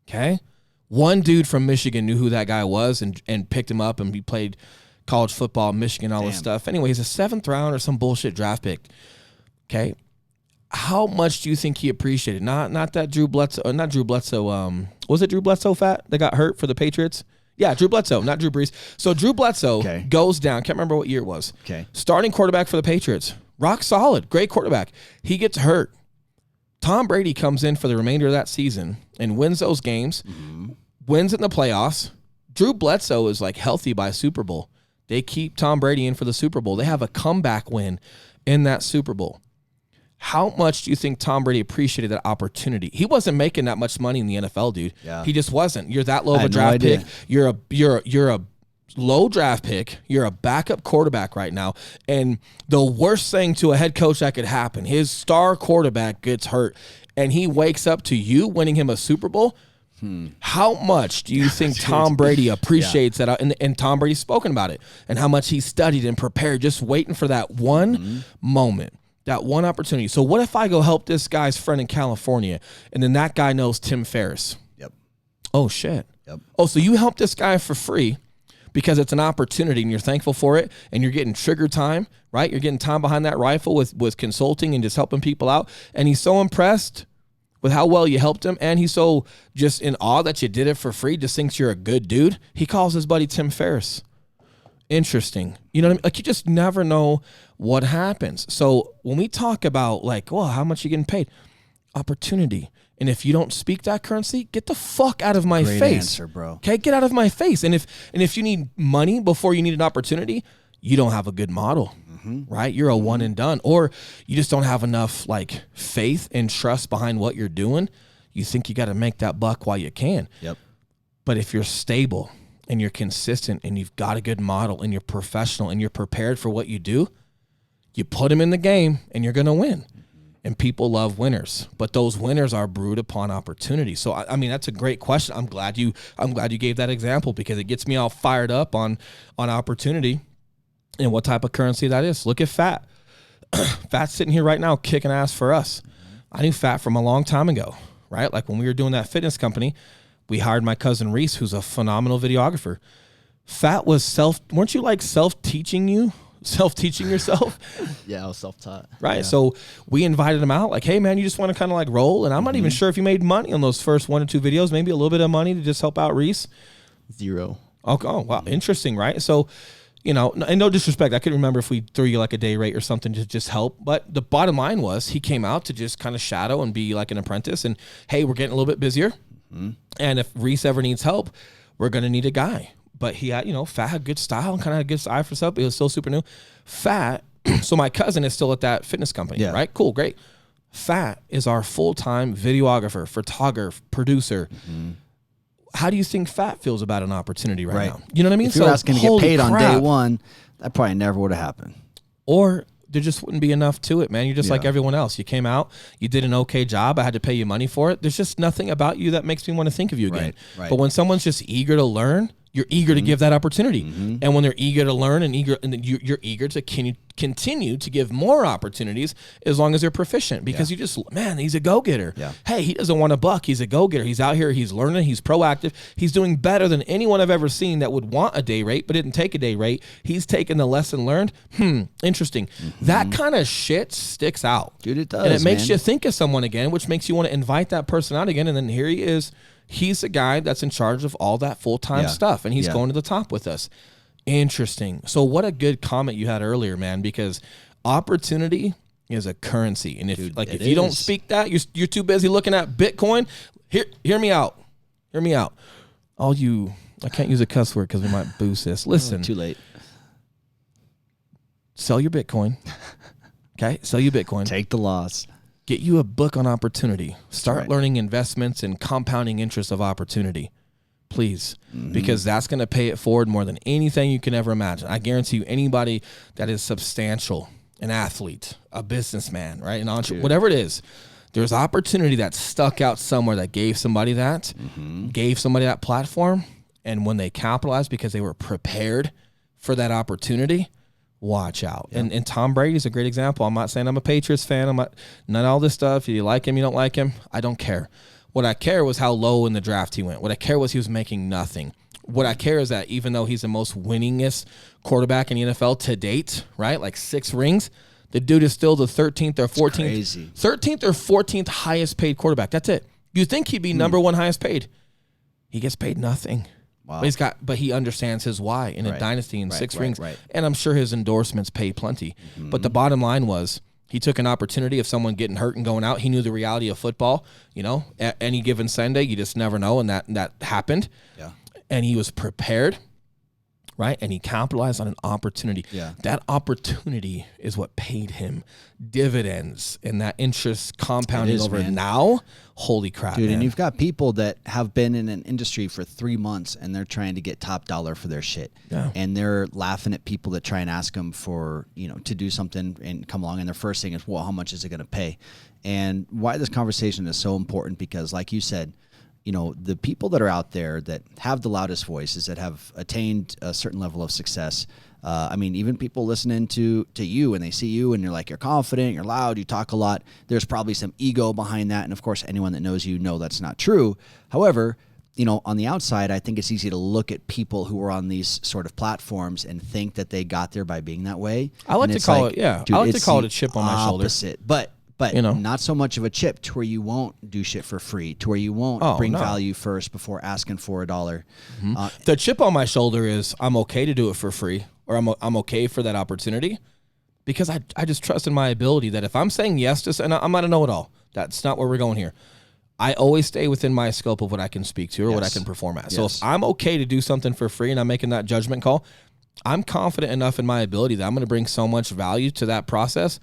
Okay? One dude from Michigan knew who that guy was and picked him up, and he played college football in Michigan, all this stuff. Anyway, he's a 7th round or some bullshit draft pick. Okay? How much do you think he appreciated? Not that Drew Bledsoe, not Drew Bledsoe. Was it Drew Bledsoe that got hurt for the Patriots? Yeah, Drew Bledsoe, not Drew Brees. So Drew Bledsoe goes down. Can't remember what year it was. Okay. Starting quarterback for the Patriots. Rock solid. Great quarterback. He gets hurt. Tom Brady comes in for the remainder of that season and wins those games, wins in the playoffs. Drew Bledsoe is like healthy by Super Bowl. They keep Tom Brady in for the Super Bowl. They have a comeback win in that Super Bowl. How much do you think Tom Brady appreciated that opportunity? He wasn't making that much money in the NFL, dude. Yeah. He just wasn't. You're that low of a draft pick. You're a low draft pick. You're a backup quarterback right now. And the worst thing to a head coach that could happen, his star quarterback gets hurt and he wakes up to you winning him a Super Bowl. How much do you think Tom Brady appreciates that? And Tom Brady's spoken about it and how much he studied and prepared, just waiting for that one moment. That one opportunity. So what if I go help this guy's friend in California and then that guy knows Tim Ferriss? Yep. Oh, shit. Yep. Oh, so you help this guy for free because it's an opportunity and you're thankful for it and you're getting trigger time, right? You're getting time behind that rifle with consulting and just helping people out. And he's so impressed with how well you helped him and he's so just in awe that you did it for free, just thinks you're a good dude. He calls his buddy Tim Ferriss. Interesting. You know what I mean? Like, you just never know what happens. So when we talk about like, well, how much you getting paid? Opportunity. And if you don't speak that currency, get the fuck out of my Great face. answer, bro. Okay, get out of my face. And if you need money before you need an opportunity, you don't have a good model, right? You're a one and done, or you just don't have enough like faith and trust behind what you're doing. You think you got to make that buck while you can. Yep. But if you're stable and you're consistent and you've got a good model and you're professional and you're prepared for what you do, you put them in the game and you're going to win. And people love winners, but those winners are brewed upon opportunity. So I mean, that's a great question. I'm glad you gave that example, because it gets me all fired up on opportunity and what type of currency that is. Look at Fat. Fat's sitting here right now kicking ass for us. I knew Fat from a long time ago, right? Like when we were doing that fitness company, we hired my cousin Reese, who's a phenomenal videographer. Fat was weren't you like self-teaching yourself? Yeah, I was self-taught. Right. Yeah. So we invited him out like, hey man, you just want to kind of like roll. And I'm not even sure if you made money on those first 1 or 2 videos, maybe a little bit of money to just help out Reese. 0. Okay. Oh, wow. Interesting. Right. So, and no disrespect, I could remember if we threw you like a day rate or something to just help. But the bottom line was he came out to just kind of shadow and be like an apprentice. And hey, we're getting a little bit busier. And if Reese ever needs help, we're going to need a guy. But he had, Fat had good style and kind of had a good eye for stuff. It was still super new. Fat, so my cousin is still at that fitness company, right? Cool, great. Fat is our full-time videographer, photographer, producer. How do you think Fat feels about an opportunity right now? You know what I mean? If you're asking to get paid on day one, that probably never would have happened. Or there just wouldn't be enough to it, man. You're just like everyone else. You came out, you did an okay job. I had to pay you money for it. There's just nothing about you that makes me want to think of you again. Right. But when someone's just eager to learn, you're eager to give that opportunity. And when they're eager to learn and you're eager to continue to give more opportunities as long as they're proficient, because you just, man, he's a go-getter. Hey, he doesn't want a buck. He's a go-getter. He's out here. He's learning. He's proactive. He's doing better than anyone I've ever seen that would want a day rate but didn't take a day rate. He's taken the lesson learned. Interesting. That kind of shit sticks out. Dude, it does, and it makes man. you think of someone again, which makes you want to invite that person out again. And then here he is. He's the guy that's in charge of all that full-time stuff, and he's going to the top with us. Interesting. So what a good comment you had earlier, man, because opportunity is a currency. And if you don't speak that, you're too busy looking at Bitcoin. Hear me out. Hear me out. I can't use a cuss word because we might boost this. Listen. Too late. Sell your Bitcoin. Okay? Sell your Bitcoin. Take the loss. Get you a book on opportunity. Start learning investments and compounding interest of opportunity, please, because that's going to pay it forward more than anything you can ever imagine. I guarantee you, anybody that is substantial, an athlete, a businessman, right, an entrepreneur, whatever it is, there's opportunity that stuck out somewhere that gave somebody that, platform, and when they capitalized because they were prepared for that opportunity, watch out. And Tom Brady's a great example. I'm not saying I'm a Patriots fan. I'm not all this stuff. You like him, you don't like him. I don't care. What I care was how low in the draft he went. What I care was he was making nothing. What I care is that even though he's the most winningest quarterback in the NFL to date, right? Like 6 rings, the dude is still the 13th or 14th. 13th or 14th highest paid quarterback. That's it. You think he'd be number 1 highest paid. He gets paid nothing. Wow. But he understands his why in a dynasty in 6 rings. Right. And I'm sure his endorsements pay plenty. But the bottom line was he took an opportunity of someone getting hurt and going out. He knew the reality of football. At any given Sunday, you just never know. And that happened. Yeah. And he was prepared. Right. And he capitalized on an opportunity. Yeah. That opportunity is what paid him dividends, and that interest compounding over now. Holy crap, dude. man. And you've got people that have been in an industry for 3 months and they're trying to get top dollar for their shit. Yeah. And they're laughing at people that try and ask them for, to do something and come along. And their first thing is, well, how much is it going to pay? And why this conversation is so important, because like you said, the people that are out there that have the loudest voices, that have attained a certain level of success. Even people listening to you and they see you and you're confident, you're loud, you talk a lot. There's probably some ego behind that. And of course, anyone that knows you know that's not true. However, on the outside, I think it's easy to look at people who are on these sort of platforms and think that they got there by being that way. I like to call it, I like to call it a chip on my shoulder. But not so much of a chip to where you won't do shit for free, to where you won't bring value first before asking for $1. The chip on my shoulder is I'm okay to do it for free, or I'm okay for that opportunity, because I just trust in my ability that if I'm saying yes to, and I'm not a know-it-all. That's not where we're going here. I always stay within my scope of what I can speak to or what I can perform at. So if I'm okay to do something for free and I'm making that judgment call, I'm confident enough in my ability that I'm going to bring so much value to that process.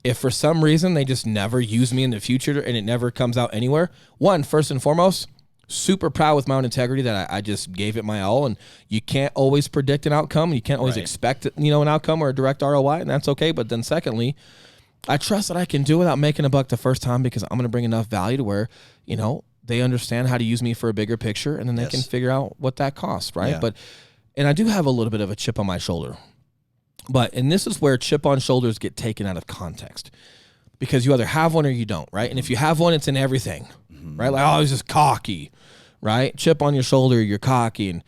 If for some reason they just never use me in the future and it never comes out anywhere, first and foremost, super proud with my own integrity that I just gave it my all. And you can't always predict an outcome. You can't always expect, an outcome or a direct ROI, and that's okay. But then secondly, I trust that I can do it without making a buck the first time because I'm going to bring enough value to where, they understand how to use me for a bigger picture, and then they can figure out what that costs, right? Yeah. And I do have a little bit of a chip on my shoulder. And this is where chip on shoulders get taken out of context because you either have one or you don't, right? And if you have one, it's in everything, right? Like, oh, he's just cocky, right? Chip on your shoulder, you're cocky. And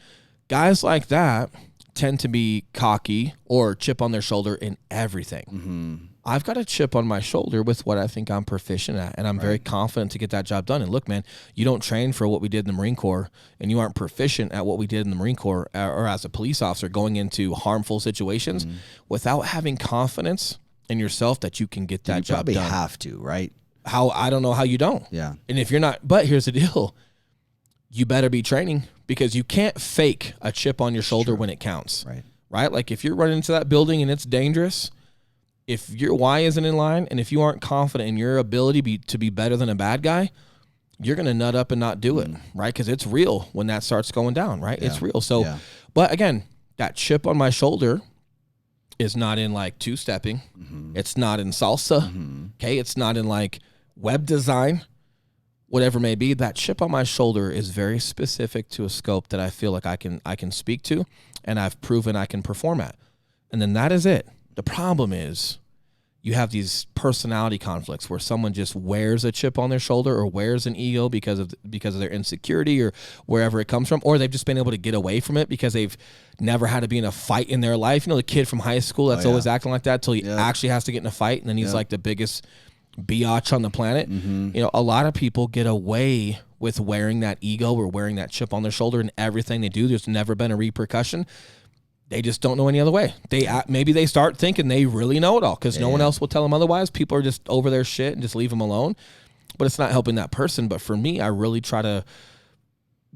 guys like that tend to be cocky or chip on their shoulder in everything. I've got a chip on my shoulder with what I think I'm proficient at, and I'm very confident to get that job done. And look, man, you don't train for what we did in the Marine Corps, and you aren't proficient at what we did in the Marine Corps or as a police officer going into harmful situations without having confidence in yourself that you can get that job done. You probably have to, right? I don't know how you don't. Yeah. And if you're not, but here's the deal. You better be training because you can't fake a chip on your shoulder when it counts. Right? Like if you're running into that building and it's dangerous, if your why isn't in line and if you aren't confident in your ability to be better than a bad guy, you're going to nut up and not do it, right? Because it's real when that starts going down, right? It's real. So, but again, that chip on my shoulder is not in like two-stepping. It's not in salsa, okay? It's not in like web design, whatever it may be. That chip on my shoulder is very specific to a scope that I feel like I can speak to and I've proven I can perform at. And then that is it. The problem is you have these personality conflicts where someone just wears a chip on their shoulder or wears an ego because of their insecurity or wherever it comes from, or they've just been able to get away from it because they've never had to be in a fight in their life. The kid from high school that's always acting like that till he actually has to get in a fight, and then he's like the biggest biatch on the planet. A lot of people get away with wearing that ego or wearing that chip on their shoulder in everything they do. There's never been a repercussion. They just don't know any other way. Maybe they start thinking they really know it all because no one else will tell them otherwise. People are just over their shit and just leave them alone. But it's not helping that person. But for me, I really try to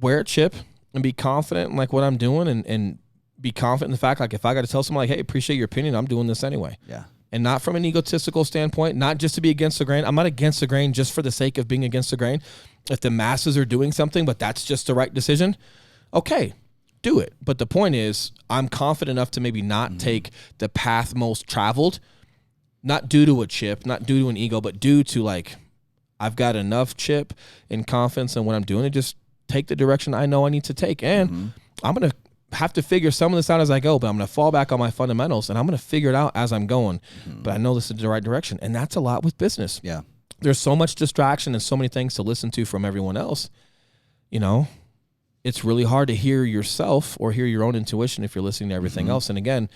wear a chip and be confident in like what I'm doing and be confident in the fact like if I got to tell someone like, hey, appreciate your opinion, I'm doing this anyway. Yeah. And not from an egotistical standpoint, not just to be against the grain. I'm not against the grain just for the sake of being against the grain. If the masses are doing something, but that's just the right decision, okay, do it. But the point is, I'm confident enough to maybe not take the path most traveled, not due to a chip, not due to an ego, but due to like, I've got enough chip and confidence in what I'm doing to just take the direction I know I need to take. And I'm going to have to figure some of this out as I go, but I'm going to fall back on my fundamentals and I'm going to figure it out as I'm going. But I know this is the right direction. And that's a lot with business. Yeah. There's so much distraction and so many things to listen to from everyone else. It's really hard to hear yourself or hear your own intuition if you're listening to everything else. And again,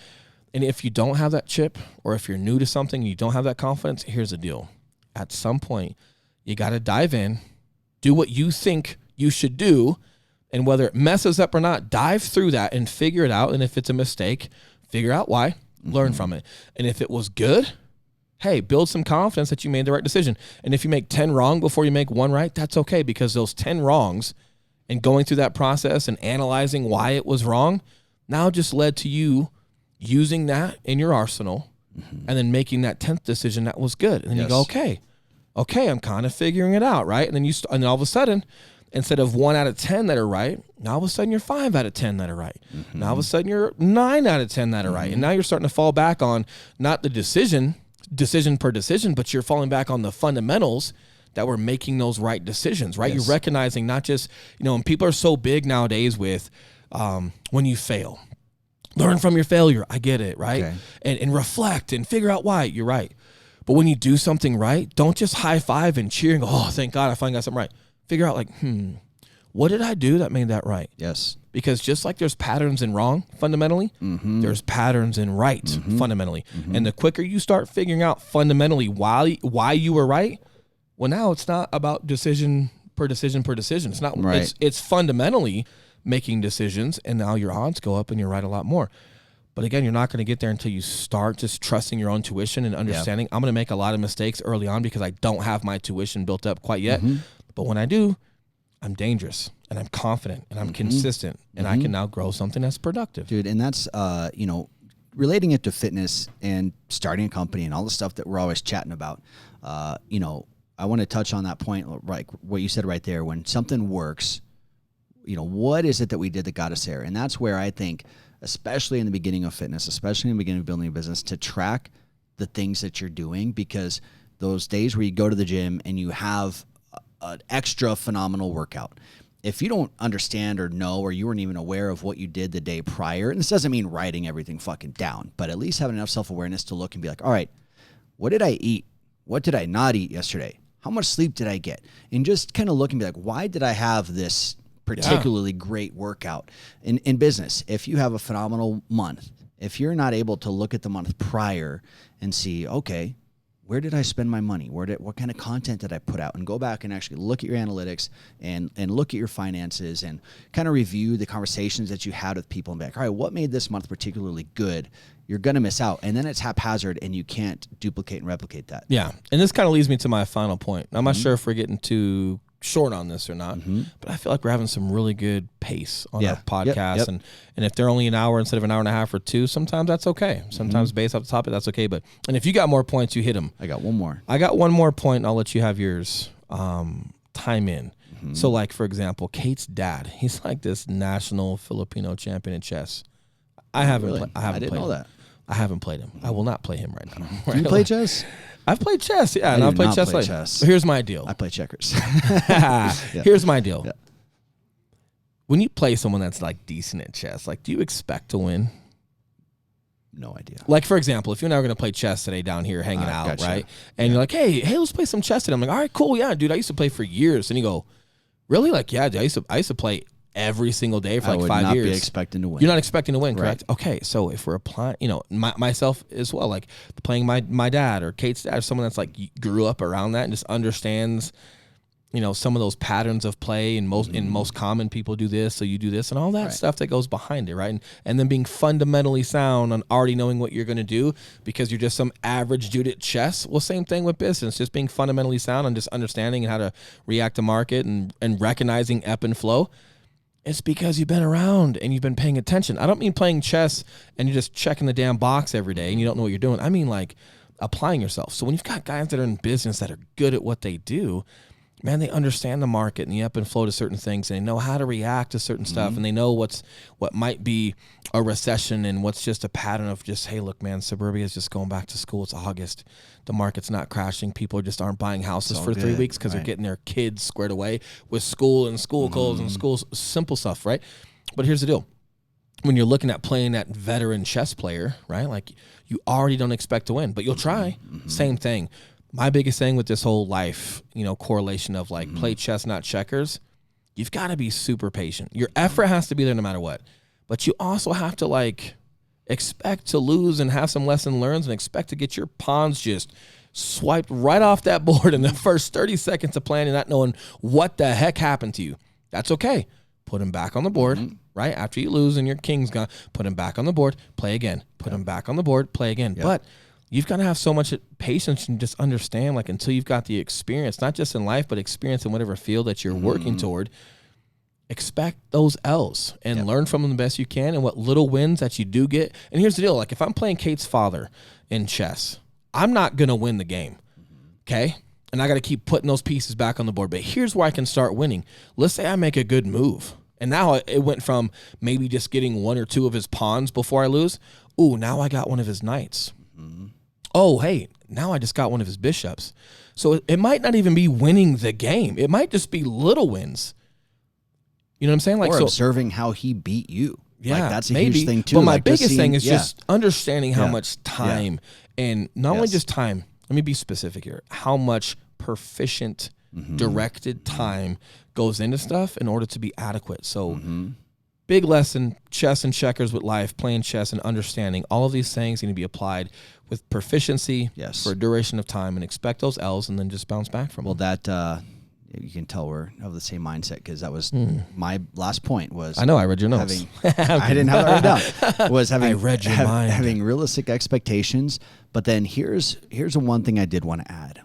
and if you don't have that chip or if you're new to something and you don't have that confidence, here's the deal. At some point, you got to dive in, do what you think you should do, and whether it messes up or not, dive through that and figure it out. And if it's a mistake, figure out why, learn from it. And if it was good, hey, build some confidence that you made the right decision. And if you make 10 wrong before you make one right, that's okay, because those 10 wrongs and going through that process and analyzing why it was wrong now just led to you using that in your arsenal and then making that 10th decision that was good. And then you go, okay, I'm kind of figuring it out, right? And then and then all of a sudden, instead of 1 out of 10 that are right, now all of a sudden you're 5 out of 10 that are right. Now all of a sudden you're 9 out of 10 that are right. And now you're starting to fall back on not the decision per decision, but you're falling back on the fundamentals that we're making those right decisions, right? You're recognizing not just, and people are so big nowadays with when you fail, learn from your failure. I get it, right? Okay. And reflect and figure out why. You're right. But when you do something right, don't just high five and cheer and go, oh, thank God I finally got something right. Figure out like, what did I do that made that right? Yes. Because just like there's patterns in wrong fundamentally, there's patterns in right fundamentally. And the quicker you start figuring out fundamentally why you were right, well, now it's not about decision per decision per decision. It's not. Right. It's fundamentally making decisions, and now your odds go up and you're right a lot more. But again, you're not going to get there until you start just trusting your own tuition and understanding. I'm going to make a lot of mistakes early on because I don't have my tuition built up quite yet. But when I do, I'm dangerous and I'm confident and I'm consistent and I can now grow something that's productive. Dude, and that's, relating it to fitness and starting a company and all the stuff that we're always chatting about, I want to touch on that point, like what you said right there. When something works, what is it that we did that got us there? And that's where I think, especially in the beginning of fitness, especially in the beginning of building a business, to track the things that you're doing, because those days where you go to the gym and you have an extra phenomenal workout, if you don't understand or know, or you weren't even aware of what you did the day prior, and this doesn't mean writing everything fucking down, but at least having enough self-awareness to look and be like, all right, what did I eat? What did I not eat yesterday? How much sleep did I get? And just kind of look and be like, why did I have this particularly great workout? In business, if you have a phenomenal month, if you're not able to look at the month prior and see, okay, where did I spend my money? What kind of content did I put out? And go back and actually look at your analytics and look at your finances and kind of review the conversations that you had with people and be like, all right, what made this month particularly good? You're going to miss out. And then it's haphazard and you can't duplicate and replicate that. Yeah. And this kind of leads me to my final point. I'm not sure if we're getting too short on this or not, but I feel like we're having some really good pace on our podcast. And if they're only an hour instead of an hour and a half or two, sometimes that's okay. Sometimes based off the topic, that's okay. And if you got more points, you hit them. I got one more. I got one more point. And I'll let you have yours. Time in. So like, for example, Kate's dad, he's like this national Filipino champion in chess. I haven't didn't know that. I haven't played him. I will not play him right now. Do you play chess? I've played chess, yeah, and I've played chess. But here's my deal. I play checkers. Here's my deal. Yeah. When you play someone that's like decent at chess, like, do you expect to win? No idea. Like, for example, if you and I were going to play chess today down here hanging out, gotcha. right? And you're like, hey, let's play some chess today. I'm like, all right, cool, yeah, dude, I used to play for years. And you go, really? Like, yeah, dude, I used to play every single day for like 5 years. I would not be expecting to win. You're not expecting to win, correct? Right. Okay, so if we're applying, myself as well, like playing my dad or Kate's dad, or someone that's like grew up around that and just understands, some of those patterns of play, and most common people do this, so you do this, and all that stuff that goes behind it, right? And then being fundamentally sound on already knowing what you're going to do because you're just some average dude at chess. Well, same thing with business, just being fundamentally sound on just understanding and how to react to market and recognizing ebb and flow. It's because you've been around and you've been paying attention. I don't mean playing chess and you're just checking the damn box every day and you don't know what you're doing. I mean like applying yourself. So when you've got guys that are in business that are good at what they do, man, they understand the market and the ebb and flow to certain things, and they know how to react to certain stuff, and they know what might be a recession and what's just a pattern of just, hey, look, man, suburbia is just going back to school. It's August. The market's not crashing. People just aren't buying houses for 3 weeks because they're getting their kids squared away with school and school clothes and school simple stuff, right? But here's the deal. When you're looking at playing that veteran chess player, right, like you already don't expect to win, but you'll try. Same thing. My biggest thing with this whole life, correlation of like play chess, not checkers, you've got to be super patient. Your effort has to be there no matter what. But you also have to like expect to lose and have some lesson learned and expect to get your pawns just swiped right off that board in the first 30 seconds of playing and not knowing what the heck happened to you. That's okay. Put them back on the board, right? After you lose and your king's gone, put them back on the board, play again. Put them back on the board, play again. But you've got to have so much patience and just understand, like, until you've got the experience, not just in life, but experience in whatever field that you're working toward, expect those L's and learn from them the best you can and what little wins that you do get. And here's the deal. Like, if I'm playing Kate's father in chess, I'm not going to win the game, okay? And I got to keep putting those pieces back on the board. But here's where I can start winning. Let's say I make a good move. And now it went from maybe just getting one or two of his pawns before I lose. Ooh, now I got one of his knights. Oh, hey, now I just got one of his bishops. So it might not even be winning the game. It might just be little wins. You know what I'm saying? Like, or observing how he beat you. Yeah, like, that's a huge thing too. But my like biggest thing is just understanding how much time and not only Yes. just time. Let me be specific here. How much proficient, directed time goes into stuff in order to be adequate. So big lesson, chess and checkers with life, playing chess and understanding. All of these things need to be applied with proficiency Yes. for a duration of time and expect those L's and then just bounce back from Well, them. that You can tell we're of the same mindset because that was my last point. Was I know I read your notes. I didn't have it written down. Was having I read your mind. having realistic expectations. But then here's the one thing I did want to add.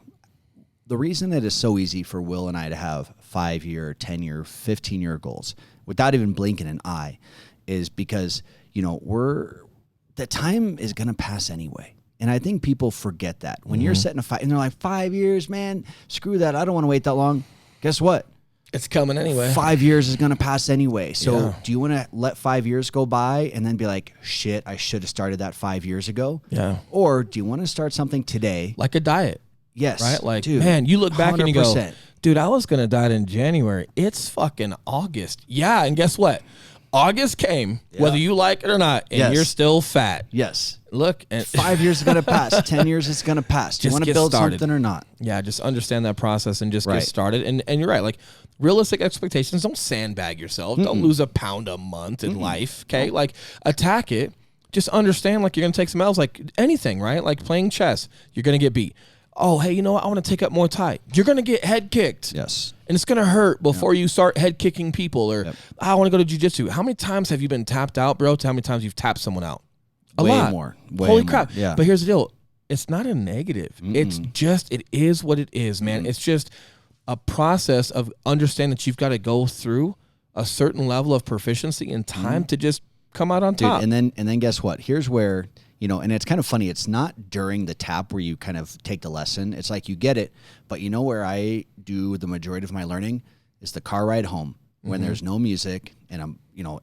The reason that it's so easy for Will and I to have 5-year, 10-year, 15-year goals without even blinking an eye is because, the time is going to pass anyway. And I think people forget that. When you're setting and they're like, 5 years, man, screw that. I don't want to wait that long. Guess what? It's coming anyway. 5 years is going to pass anyway. So Yeah. do you want to let 5 years go by and then be like, shit, I should have started that 5 years ago? Yeah. Or do you want to start something today? Like a diet. Yes. Right? Like, dude, man, you look back and you go, 100%. dude, I was going to diet in January. It's fucking August. Yeah. And guess what? August came, whether you like it or not, and Yes. you're still fat. Yes. Look, and 5 years is going to pass. 10 years is going to pass. Do you Just want to get build started. something or not? yeah, just understand that process and just Right. get started. And you're right. Like, realistic expectations, don't sandbag yourself. Don't lose a pound a month in life. Okay. Like, attack it. Just understand, like, you're going to take some L's, like anything, right? Like playing chess, you're going to get beat. Oh, hey, you know what? I want to take up Muay Thai. You're going to get head kicked. Yes. And it's going to hurt before you start head kicking people. Or, I want to go to jiu-jitsu. How many times have you been tapped out, bro, to how many times you've tapped someone out? A Way lot. more. Way Holy more. crap. Yeah. But here's the deal. It's not a negative. It's just, it is what it is, man. It's just a process of understanding that you've got to go through a certain level of proficiency and time to just come out on Dude, top. and then guess what? Here's where, and it's kind of funny. It's not during the tap where you kind of take the lesson. It's like you get it, but where I do the majority of my learning is the car ride home when there's no music and I'm,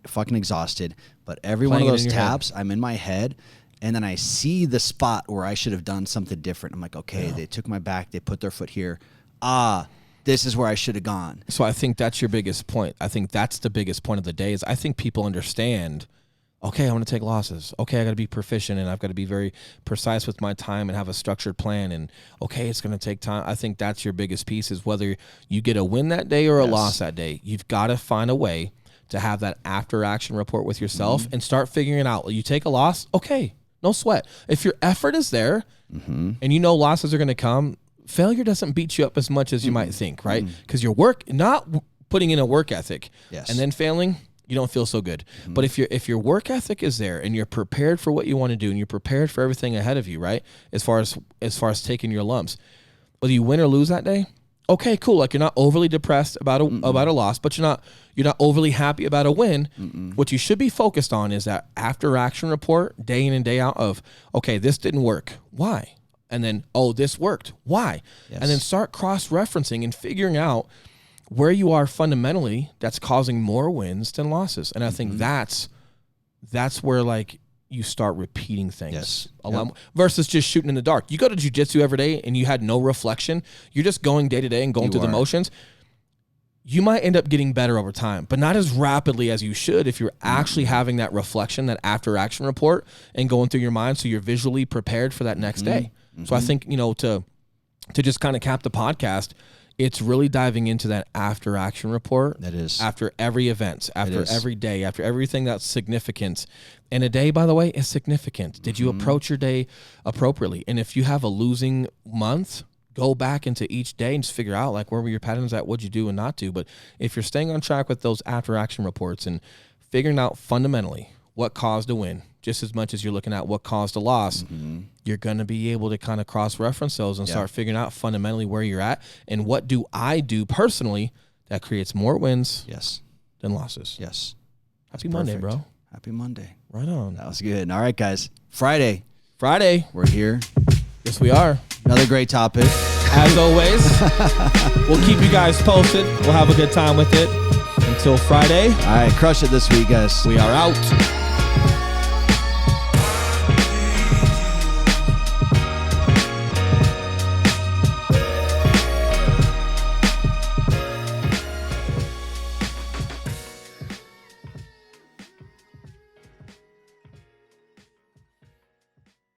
fucking exhausted. But every Playing one it of in those your head. taps, I'm in my head. And then I see the spot where I should have done something different. I'm like, okay, they took my back. They put their foot here. This is where I should have gone. So I think that's your biggest point. I think that's the biggest point of the day is I think people understand, okay, I want to take losses. Okay, I got to be proficient and I've got to be very precise with my time and have a structured plan. And okay, it's going to take time. I think that's your biggest piece is whether you get a win that day or a loss that day, you've got to find a way to have that after action report with yourself and start figuring it out. You take a loss, okay, no sweat. If your effort is there and losses are going to come, failure doesn't beat you up as much as you might think, right? Because your work, not putting in a work ethic and then failing, you don't feel so good. But if your work ethic is there and you're prepared for what you want to do and you're prepared for everything ahead of you, right? As far as taking your lumps, whether you win or lose that day, okay, cool. Like you're not overly depressed about a loss, but you're not overly happy about a win. What you should be focused on is that after action report, day in and day out of, okay, this didn't work. Why? And then, oh, this worked. Why? And then start cross-referencing and figuring out where you are fundamentally that's causing more wins than losses. And I think that's where like you start repeating things a lot more, versus just shooting in the dark. You go to jiu-jitsu every day and you had no reflection. You're just going day to day and going through the motions. You might end up getting better over time, but not as rapidly as you should if you're actually having that reflection, that after action report and going through your mind so you're visually prepared for that next day. So I think, to just kind of cap the podcast, it's really diving into that after action report. That is. After every event, after every day, after everything that's significant. And a day, by the way, is significant. Did you approach your day appropriately? And if you have a losing month, go back into each day and just figure out like where were your patterns at, what'd you do and not do. But if you're staying on track with those after action reports and figuring out fundamentally what caused a win, just as much as you're looking at what caused a loss, you're going to be able to kind of cross-reference those and start figuring out fundamentally where you're at and what do I do personally that creates more wins than losses. Yes. Happy Monday, Perfect. bro. Happy Monday. Right on. That was good. All right, guys. Friday. We're here. Yes, we are. Another great topic. As always, we'll keep you guys posted. We'll have a good time with it. Until Friday, All right. Crush it this week, guys. we are out.